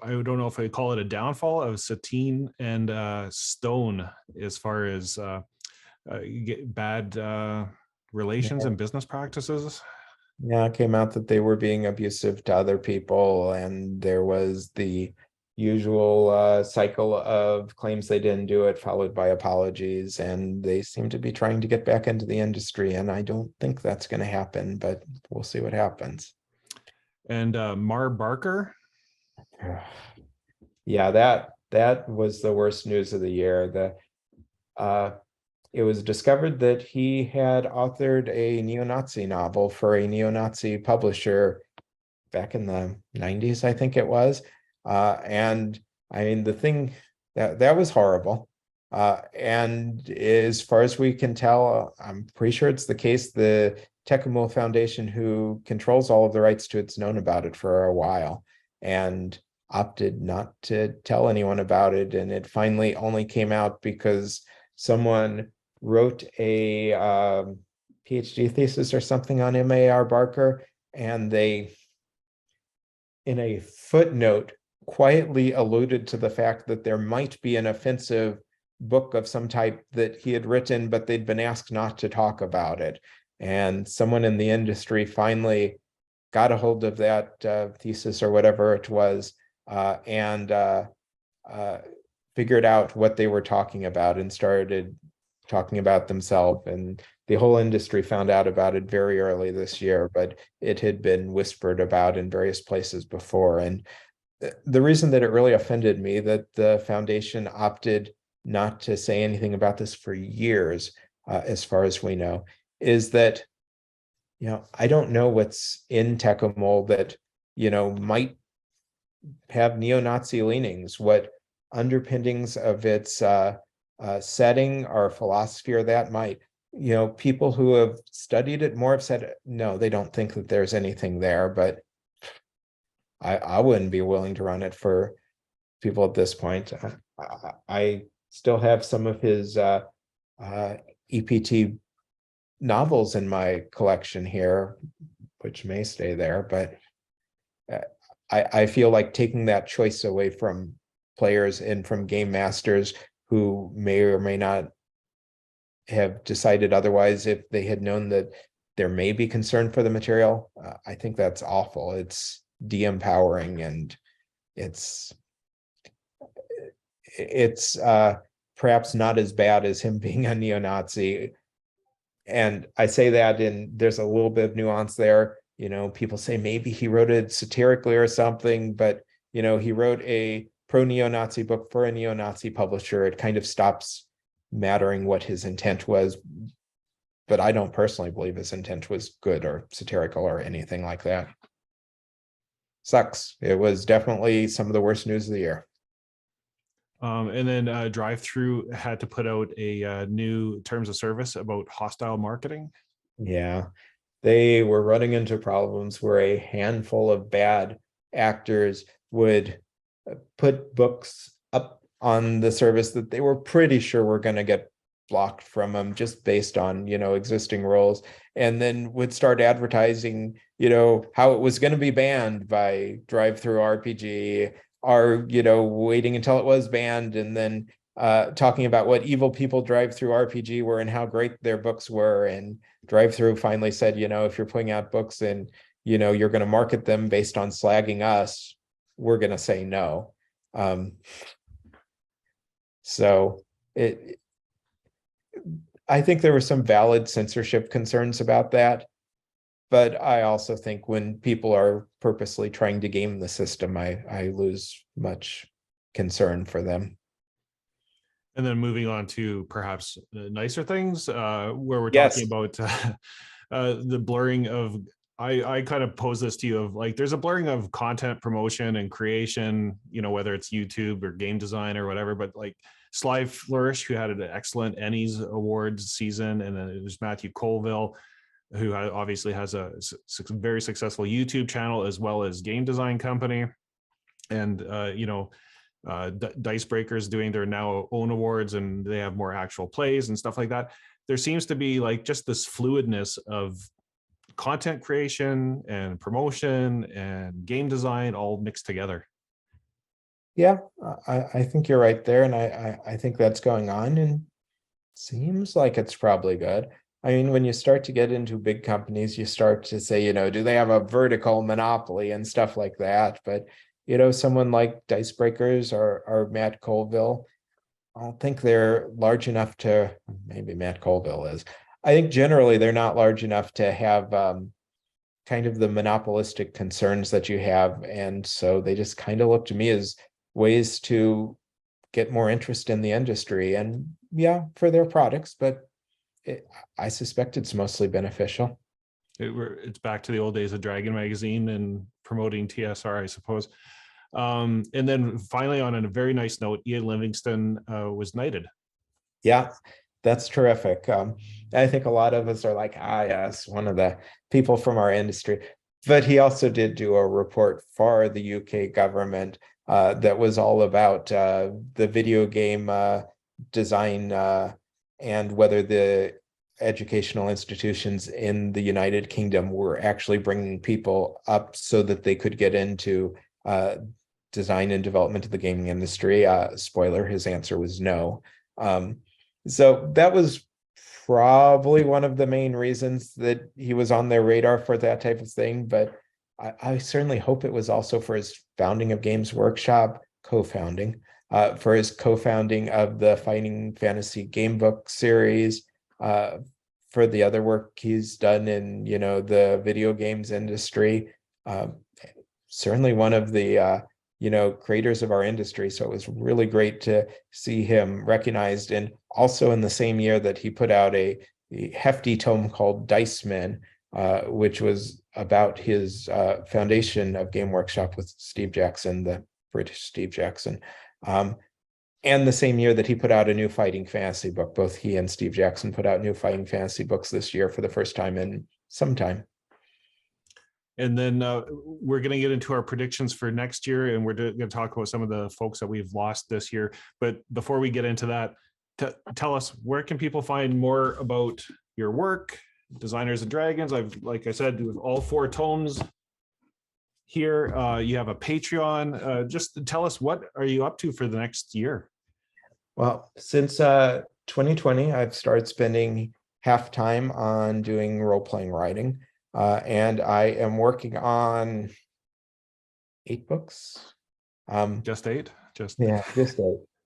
don't know if I call it a downfall of Satine and Stone, as far as bad relations and business practices. Yeah, it came out that they were being abusive to other people, and there was the usual cycle of claims they didn't do it, followed by apologies, and they seem to be trying to get back into the industry, and I don't think that's going to happen, but we'll see what happens. And Mar Barker. Yeah, that was the worst news of the year. It was discovered that he had authored a neo-Nazi novel for a neo-Nazi publisher back in the 90s, I think it was. And I mean, the thing that was horrible. And as far as we can tell, I'm pretty sure it's the case, the Tecumseh Foundation, who controls all of the rights to it's, known about it for a while. And opted not to tell anyone about it. And it finally only came out because someone wrote a PhD thesis or something on M.A.R. Barker, and they, in a footnote, quietly alluded to the fact that there might be an offensive book of some type that he had written, but they'd been asked not to talk about it. And someone in the industry finally got a hold of that thesis or whatever it was, and figured out what they were talking about and started talking about themselves. And the whole industry found out about it very early this year, but it had been whispered about in various places before. And the reason that it really offended me that the foundation opted not to say anything about this for years, as far as we know, is that, I don't know what's in Tekkamol that, might have neo-Nazi leanings, what underpinnings of its setting or philosophy or that might, people who have studied it more have said, no, they don't think that there's anything there, but I wouldn't be willing to run it for people at this point. I still have some of his EPT novels in my collection here, which may stay there, but I feel like taking that choice away from players and from game masters who may or may not have decided otherwise if they had known that there may be concern for the material. I think that's awful. It's de-empowering, and it's perhaps not as bad as him being a neo-Nazi. And I say that there's a little bit of nuance there. People say maybe he wrote it satirically or something, but he wrote a pro-neo-Nazi book for a neo-Nazi publisher. It kind of stops mattering what his intent was, but I don't personally believe his intent was good or satirical or anything like that. Sucks. It was definitely some of the worst news of the year. And then DriveThru had to put out a new terms of service about hostile marketing. Yeah, they were running into problems where a handful of bad actors would put books up on the service that they were pretty sure were going to get blocked from them just based on, existing rules, and then would start advertising, how it was going to be banned by DriveThruRPG, or, waiting until it was banned, and then talking about what evil people DriveThruRPG were and how great their books were. And DriveThru finally said, if you're putting out books and, you're going to market them based on slagging us, we're going to say no. So I think there were some valid censorship concerns about that. But I also think when people are purposely trying to game the system, I lose much concern for them. And then moving on to perhaps nicer things, where we're Yes. talking about the blurring of, I kind of pose this to you of like, there's a blurring of content promotion and creation, whether it's YouTube or game design or whatever, but like Sly Flourish, who had an excellent Ennies Awards season, and then there's Matthew Colville, who obviously has a very successful YouTube channel as well as game design company. And, Dicebreakers doing their now own awards, and they have more actual plays and stuff like that. There seems to be like just this fluidness of content creation and promotion and game design all mixed together. Yeah, I think you're right there. And I think that's going on, and seems like it's probably good. I mean, when you start to get into big companies, you start to say, do they have a vertical monopoly and stuff like that? But, someone like Dicebreakers or Matt Colville, I don't think they're large enough to, maybe Matt Colville is. I think generally they're not large enough to have kind of the monopolistic concerns that you have. And so they just kind of look to me as ways to get more interest in the industry, and for their products, but I suspect it's mostly beneficial. It's back to the old days of Dragon Magazine and promoting TSR, I suppose. And then finally, on a very nice note, Ian Livingston was knighted. Yeah, that's terrific. I think a lot of us are like, yes, one of the people from our industry. But he also did do a report for the UK government that was all about the video game design and whether the educational institutions in the United Kingdom were actually bringing people up so that they could get into design and development of the gaming industry. Spoiler, his answer was no. So that was probably one of the main reasons that he was on their radar for that type of thing. But I certainly hope it was also for his founding of Games Workshop, co-founding, for his co-founding of the Fighting Fantasy game book series, for the other work he's done in, the video games industry. Certainly one of the, creators of our industry. So it was really great to see him recognized. And also in the same year that he put out a hefty tome called Dice Men, which was about his foundation of Game Workshop with Steve Jackson, the British Steve Jackson. And the same year that he put out a new fighting fantasy book. Both he and Steve Jackson put out new fighting fantasy books this year for the first time in some time. And then we're going to get into our predictions for next year, and we're going to talk about some of the folks that we've lost this year. But before we get into that, tell us, where can people find more about your work, Designers and Dragons? Like I said, with all 4 tomes here, you have a Patreon. Just tell us, what are you up to for the next year? Well, since 2020, I've started spending half time on doing role-playing writing. And I am working on 8 books. Just 8? Just 8.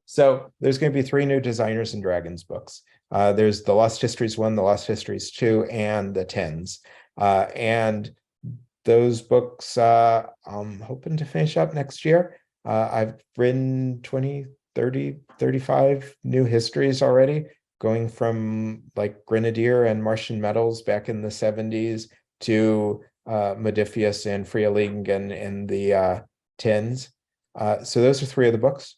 So there's going to be 3 new Designers and Dragons books. There's the Lost Histories 1, the Lost Histories 2, and the Tens. And those books I'm hoping to finish up next year. I've written 20, 30, 35 new histories already, going from like Grenadier and Martian Metals back in the 70s to Modiphius and Freelingen in the 10s. So those are 3 of the books.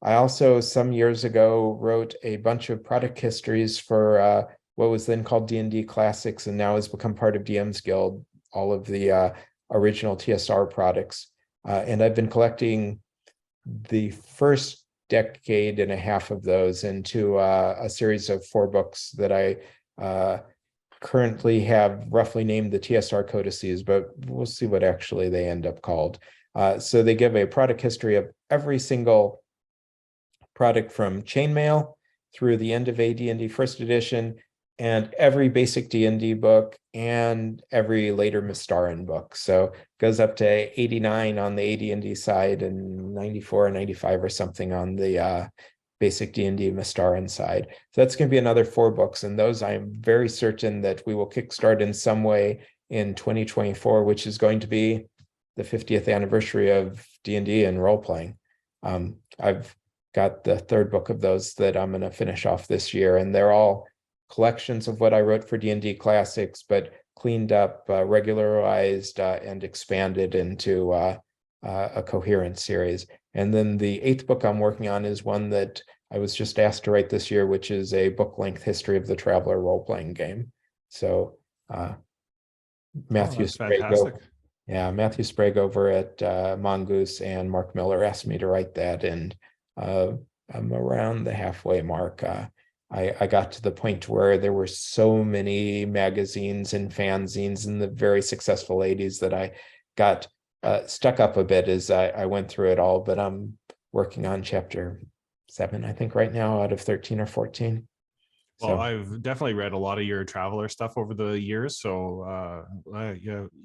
I also, some years ago, wrote a bunch of product histories for what was then called D&D Classics and now has become part of DM's Guild, all of the original TSR products. And I've been collecting the first decade and a half of those into a series of 4 books that I currently have roughly named the TSR codices, but we'll see what actually they end up called. So they give a product history of every single product from chainmail through the end of AD&D first edition, and every basic D&D book and every later Mystaran book. So it goes up to 89 on the AD&D side and 94 or 95 or something on the basic D&D Mystaran side. So that's going to be another 4 books, and those I'm very certain that we will kickstart in some way in 2024, which is going to be the 50th anniversary of D&D and role-playing. I've got the 3rd book of those that I'm going to finish off this year, and they're all collections of what I wrote for D&D Classics, but cleaned up, regularized, and expanded into a coherent series. And then the 8th book I'm working on is one that I was just asked to write this year, which is a book-length history of the Traveler role-playing game. So Matthew Sprague, Matthew Sprague over at Mongoose and Mark Miller asked me to write that, and I'm around the halfway mark. I got to the point where there were so many magazines and fanzines in the very successful 80s that I got stuck up a bit as I went through it all, but I'm working on chapter 7, I think, right now out of 13 or 14. Well, I've definitely read a lot of your Traveler stuff over the years, so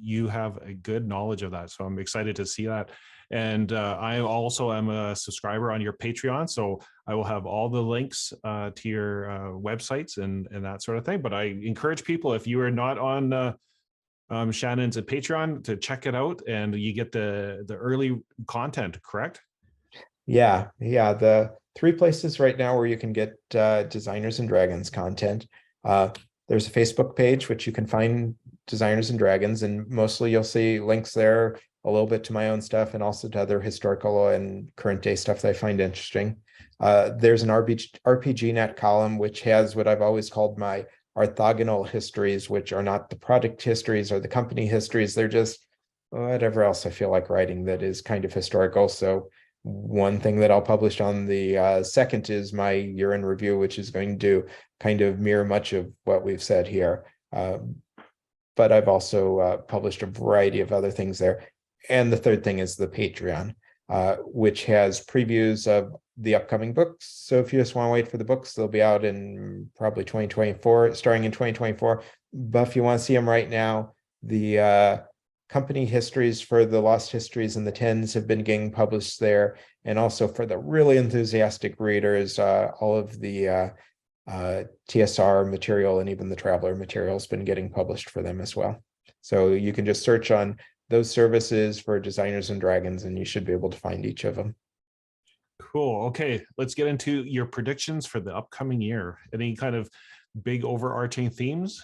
you have a good knowledge of that. So I'm excited to see that. And I also am a subscriber on your Patreon, so I will have all the links to your websites and that sort of thing. But I encourage people, if you are not on Shannon's at Patreon, to check it out, and you get the early content, correct? Yeah. The 3 places right now where you can get Designers and Dragons content. There's a Facebook page, which you can find Designers and Dragons, and mostly you'll see links there, a little bit to my own stuff and also to other historical and current day stuff that I find interesting. There's an RPGNet column, which has what I've always called my orthogonal histories, which are not the product histories or the company histories. They're just whatever else I feel like writing that is kind of historical. So one thing that I'll publish on the second is my year in review, which is going to kind of mirror much of what we've said here. But I've also published a variety of other things there. And the third thing is the Patreon, which has previews of the upcoming books. So if you just want to wait for the books, they'll be out in probably 2024, starting in 2024. But if you want to see them right now, the company histories for the Lost Histories and the Tens have been getting published there. And also for the really enthusiastic readers, all of the TSR material and even the Traveler material has been getting published for them as well. So you can just search on those services for Designers and Dragons, and you should be able to find each of them. Cool. Okay, let's get into your predictions for the upcoming year. Any kind of big overarching themes?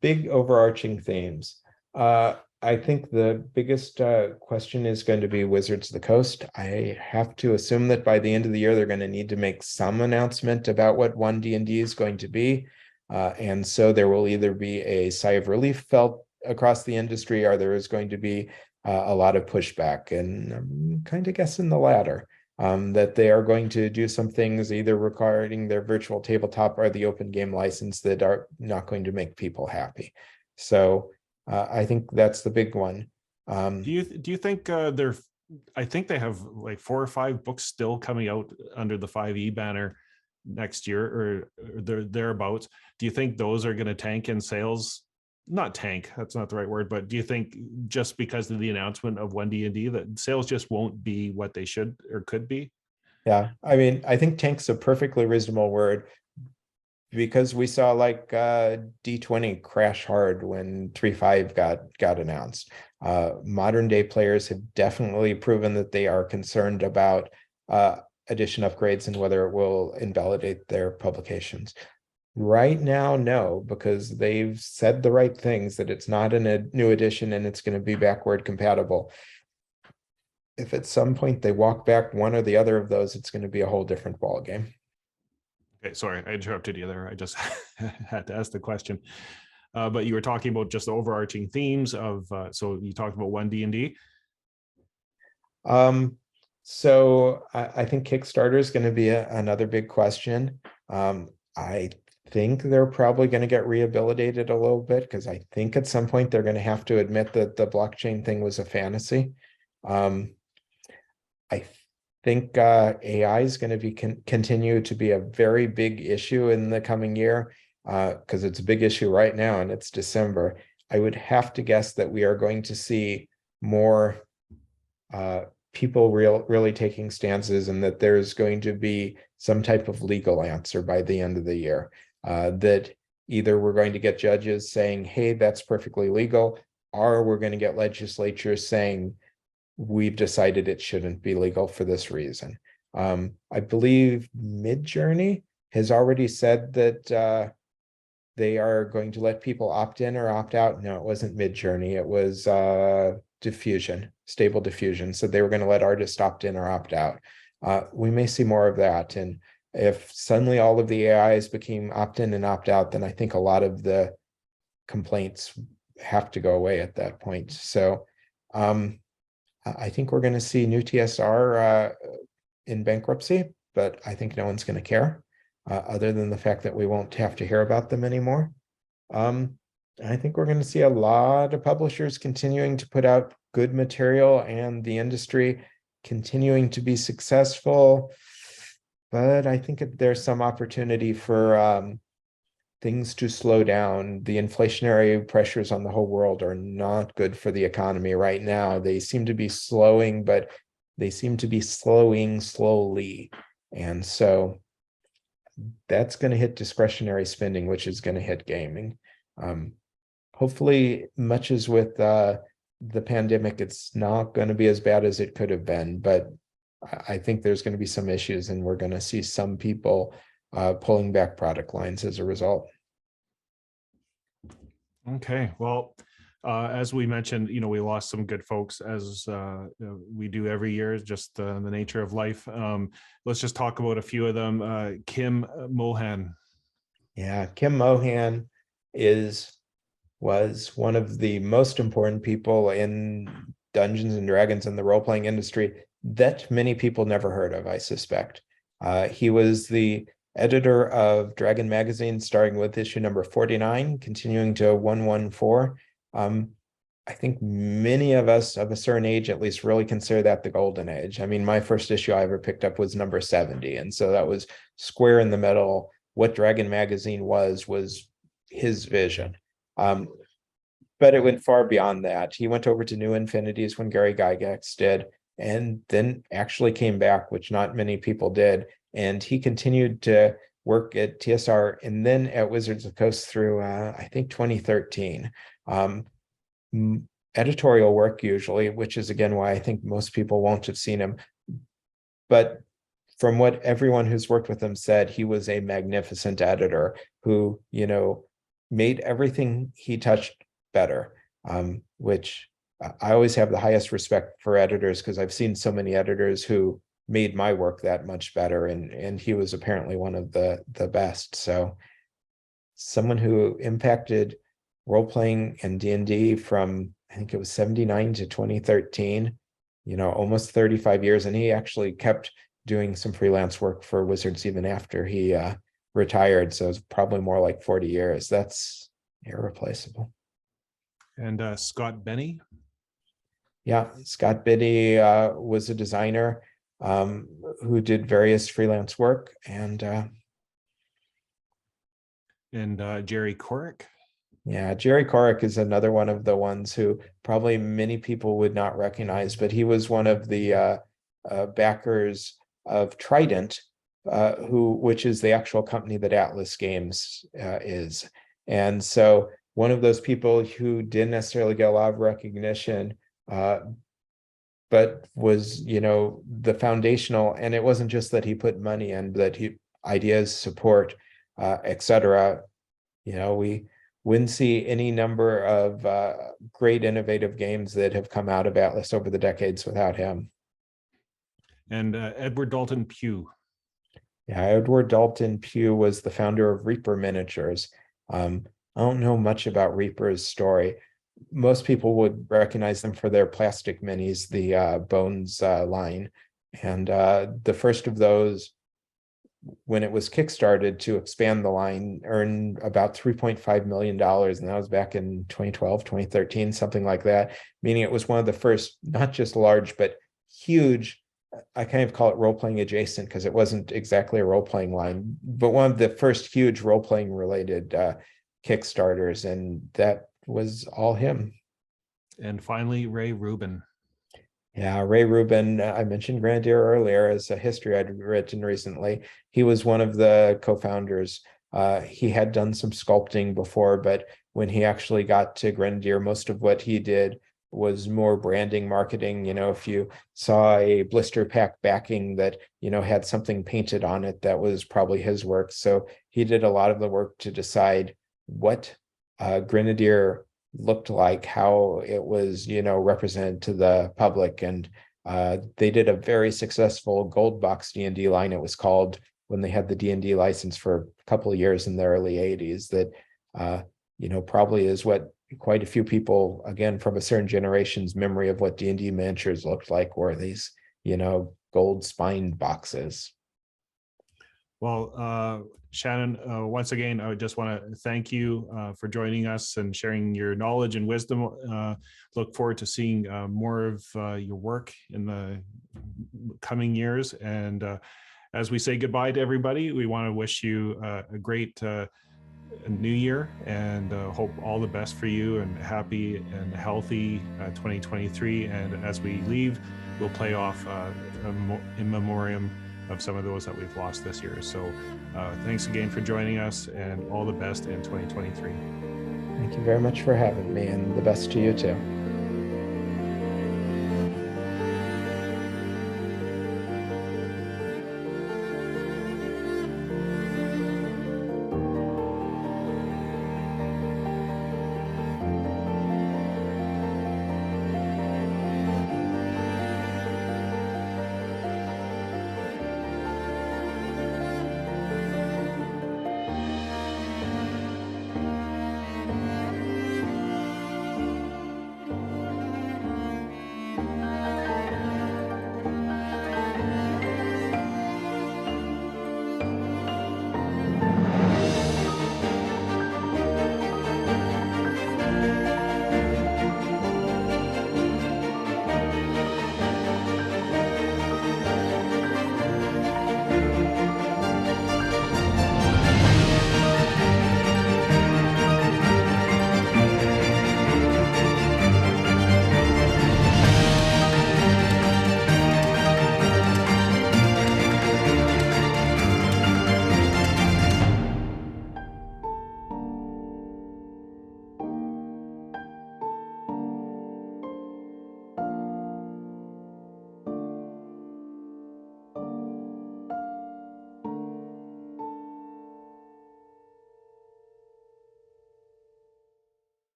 Big overarching themes. I think the biggest question is going to be Wizards of the Coast. I have to assume that by the end of the year, they're going to need to make some announcement about what OneDnD is going to be. And so there will either be a sigh of relief felt across the industry, or there is going to be a lot of pushback. And I'm kind of guessing the latter. That they are going to do some things either regarding their virtual tabletop or the open game license that are not going to make people happy. So I think that's the big one. Do you think I think they have like 4 or 5 books still coming out under the 5e banner next year, or thereabouts. Do you think those are going to tank in sales? Not tank, that's not the right word, but do you think just because of the announcement of OneDnD that sales just won't be what they should or could be? Yeah, I mean, I think tank's a perfectly reasonable word, because we saw like D20 crash hard when 3.5 got announced. Modern day players have definitely proven that they are concerned about edition upgrades and whether it will invalidate their publications. Right now, no, because they've said the right things, that it's not a new edition and it's going to be backward compatible. If at some point they walk back one or the other of those, it's going to be a whole different ballgame. Okay, sorry, I interrupted you there. I just had to ask the question. But you were talking about just the overarching themes of, so you talked about OneDnD. So I think Kickstarter is going to be another big question. I think they're probably going to get rehabilitated a little bit, because I think at some point they're going to have to admit that the blockchain thing was a fantasy. I think AI is going to be continue to be a very big issue in the coming year, because it's a big issue right now and it's December. I would have to guess that we are going to see more people really taking stances, and that there's going to be some type of legal answer by the end of the year. That either we're going to get judges saying, hey, that's perfectly legal, or we're going to get legislatures saying, we've decided it shouldn't be legal for this reason. I believe Midjourney has already said that they are going to let people opt in or opt out. No, it wasn't Midjourney. It was Diffusion, Stable Diffusion. So they were going to let artists opt in or opt out. We may see more of that. And if suddenly all of the AIs became opt in and opt out, then I think a lot of the complaints have to go away at that point. So I think we're going to see NuTSR in bankruptcy, but I think no one's going to care, other than the fact that we won't have to hear about them anymore. I think we're going to see a lot of publishers continuing to put out good material, and the industry continuing to be successful. But I think there's some opportunity for things to slow down. The inflationary pressures on the whole world are not good for the economy right now. They seem to be slowing, but they seem to be slowing slowly. And so that's going to hit discretionary spending, which is going to hit gaming. Hopefully, much as with the pandemic, it's not going to be as bad as it could have been, but I think there's going to be some issues, and we're going to see some people pulling back product lines as a result. Okay, well, as we mentioned, we lost some good folks, as we do every year, just the nature of life. Let's just talk about a few of them. Kim Mohan. Yeah, Kim Mohan is was one of the most important people in Dungeons and Dragons and the role-playing industry that many people never heard of, I suspect. He was the editor of Dragon Magazine, starting with issue number 49, continuing to 114. I think many of us of a certain age at least really consider that the golden age. I mean, my first issue I ever picked up was number 70. And so that was square in the middle. What Dragon Magazine was his vision. But it went far beyond that. He went over to New Infinities when Gary Gygax did, and then actually came back, which not many people did. And he continued to work at TSR and then at Wizards of the Coast through, I think, 2013. Editorial work usually, which is again why I think most people won't have seen him. But from what everyone who's worked with him said, he was a magnificent editor who, made everything he touched better, which I always have the highest respect for editors because I've seen so many editors who made my work that much better, and he was apparently one of the best. So someone who impacted role-playing and D&D from, I think it was 79 to 2013, almost 35 years. And he actually kept doing some freelance work for Wizards even after he retired. So it's probably more like 40 years. That's irreplaceable. And Scott Benny? Yeah, Scott Benny was a designer who did various freelance work. And Jerry Korick? Yeah, Jerry Korick is another one of the ones who probably many people would not recognize, but he was one of the backers of Trident, which is the actual company that Atlas Games is. And so one of those people who didn't necessarily get a lot of recognition, but was, the foundational, and it wasn't just that he put money in, but ideas, support, etc. We wouldn't see any number of great innovative games that have come out of Atlas over the decades without him. And Edward Dalton Pugh. Yeah, Edward Dalton Pugh was the founder of Reaper Miniatures. I don't know much about Reaper's story. Most people would recognize them for their plastic minis, the Bones line. And the first of those, when it was kickstarted to expand the line, earned about $3.5 million. And that was back in 2012, 2013, something like that. Meaning it was one of the first, not just large, but huge, I kind of call it role-playing adjacent because it wasn't exactly a role-playing line, but one of the first huge role-playing related Kickstarters. And that was all him. And finally, Ray Rubin. Yeah, Ray Rubin, I mentioned Grenadier earlier as a history I'd written recently. He was one of the co-founders. He had done some sculpting before, but when he actually got to Grenadier, most of what he did was more branding, marketing. If you saw a blister pack backing that, had something painted on it, that was probably his work. So he did a lot of the work to decide what Grenadier looked like, how it was, represented to the public. And they did a very successful gold box D&D line, it was called, when they had the D&D license for a couple of years in the early 80s, that, probably is what quite a few people, again, from a certain generation's memory of what D&D miniatures looked like, were these, gold spined boxes. Well, Shannon, once again, I just want to thank you for joining us and sharing your knowledge and wisdom. Look forward to seeing more of your work in the coming years. And as we say goodbye to everybody, we want to wish you a great new year, and hope all the best for you, and happy and healthy 2023. And as we leave, we'll play off in memoriam of some of those that we've lost this year. So thanks again for joining us, and all the best in 2023. Thank you very much for having me, and the best to you too.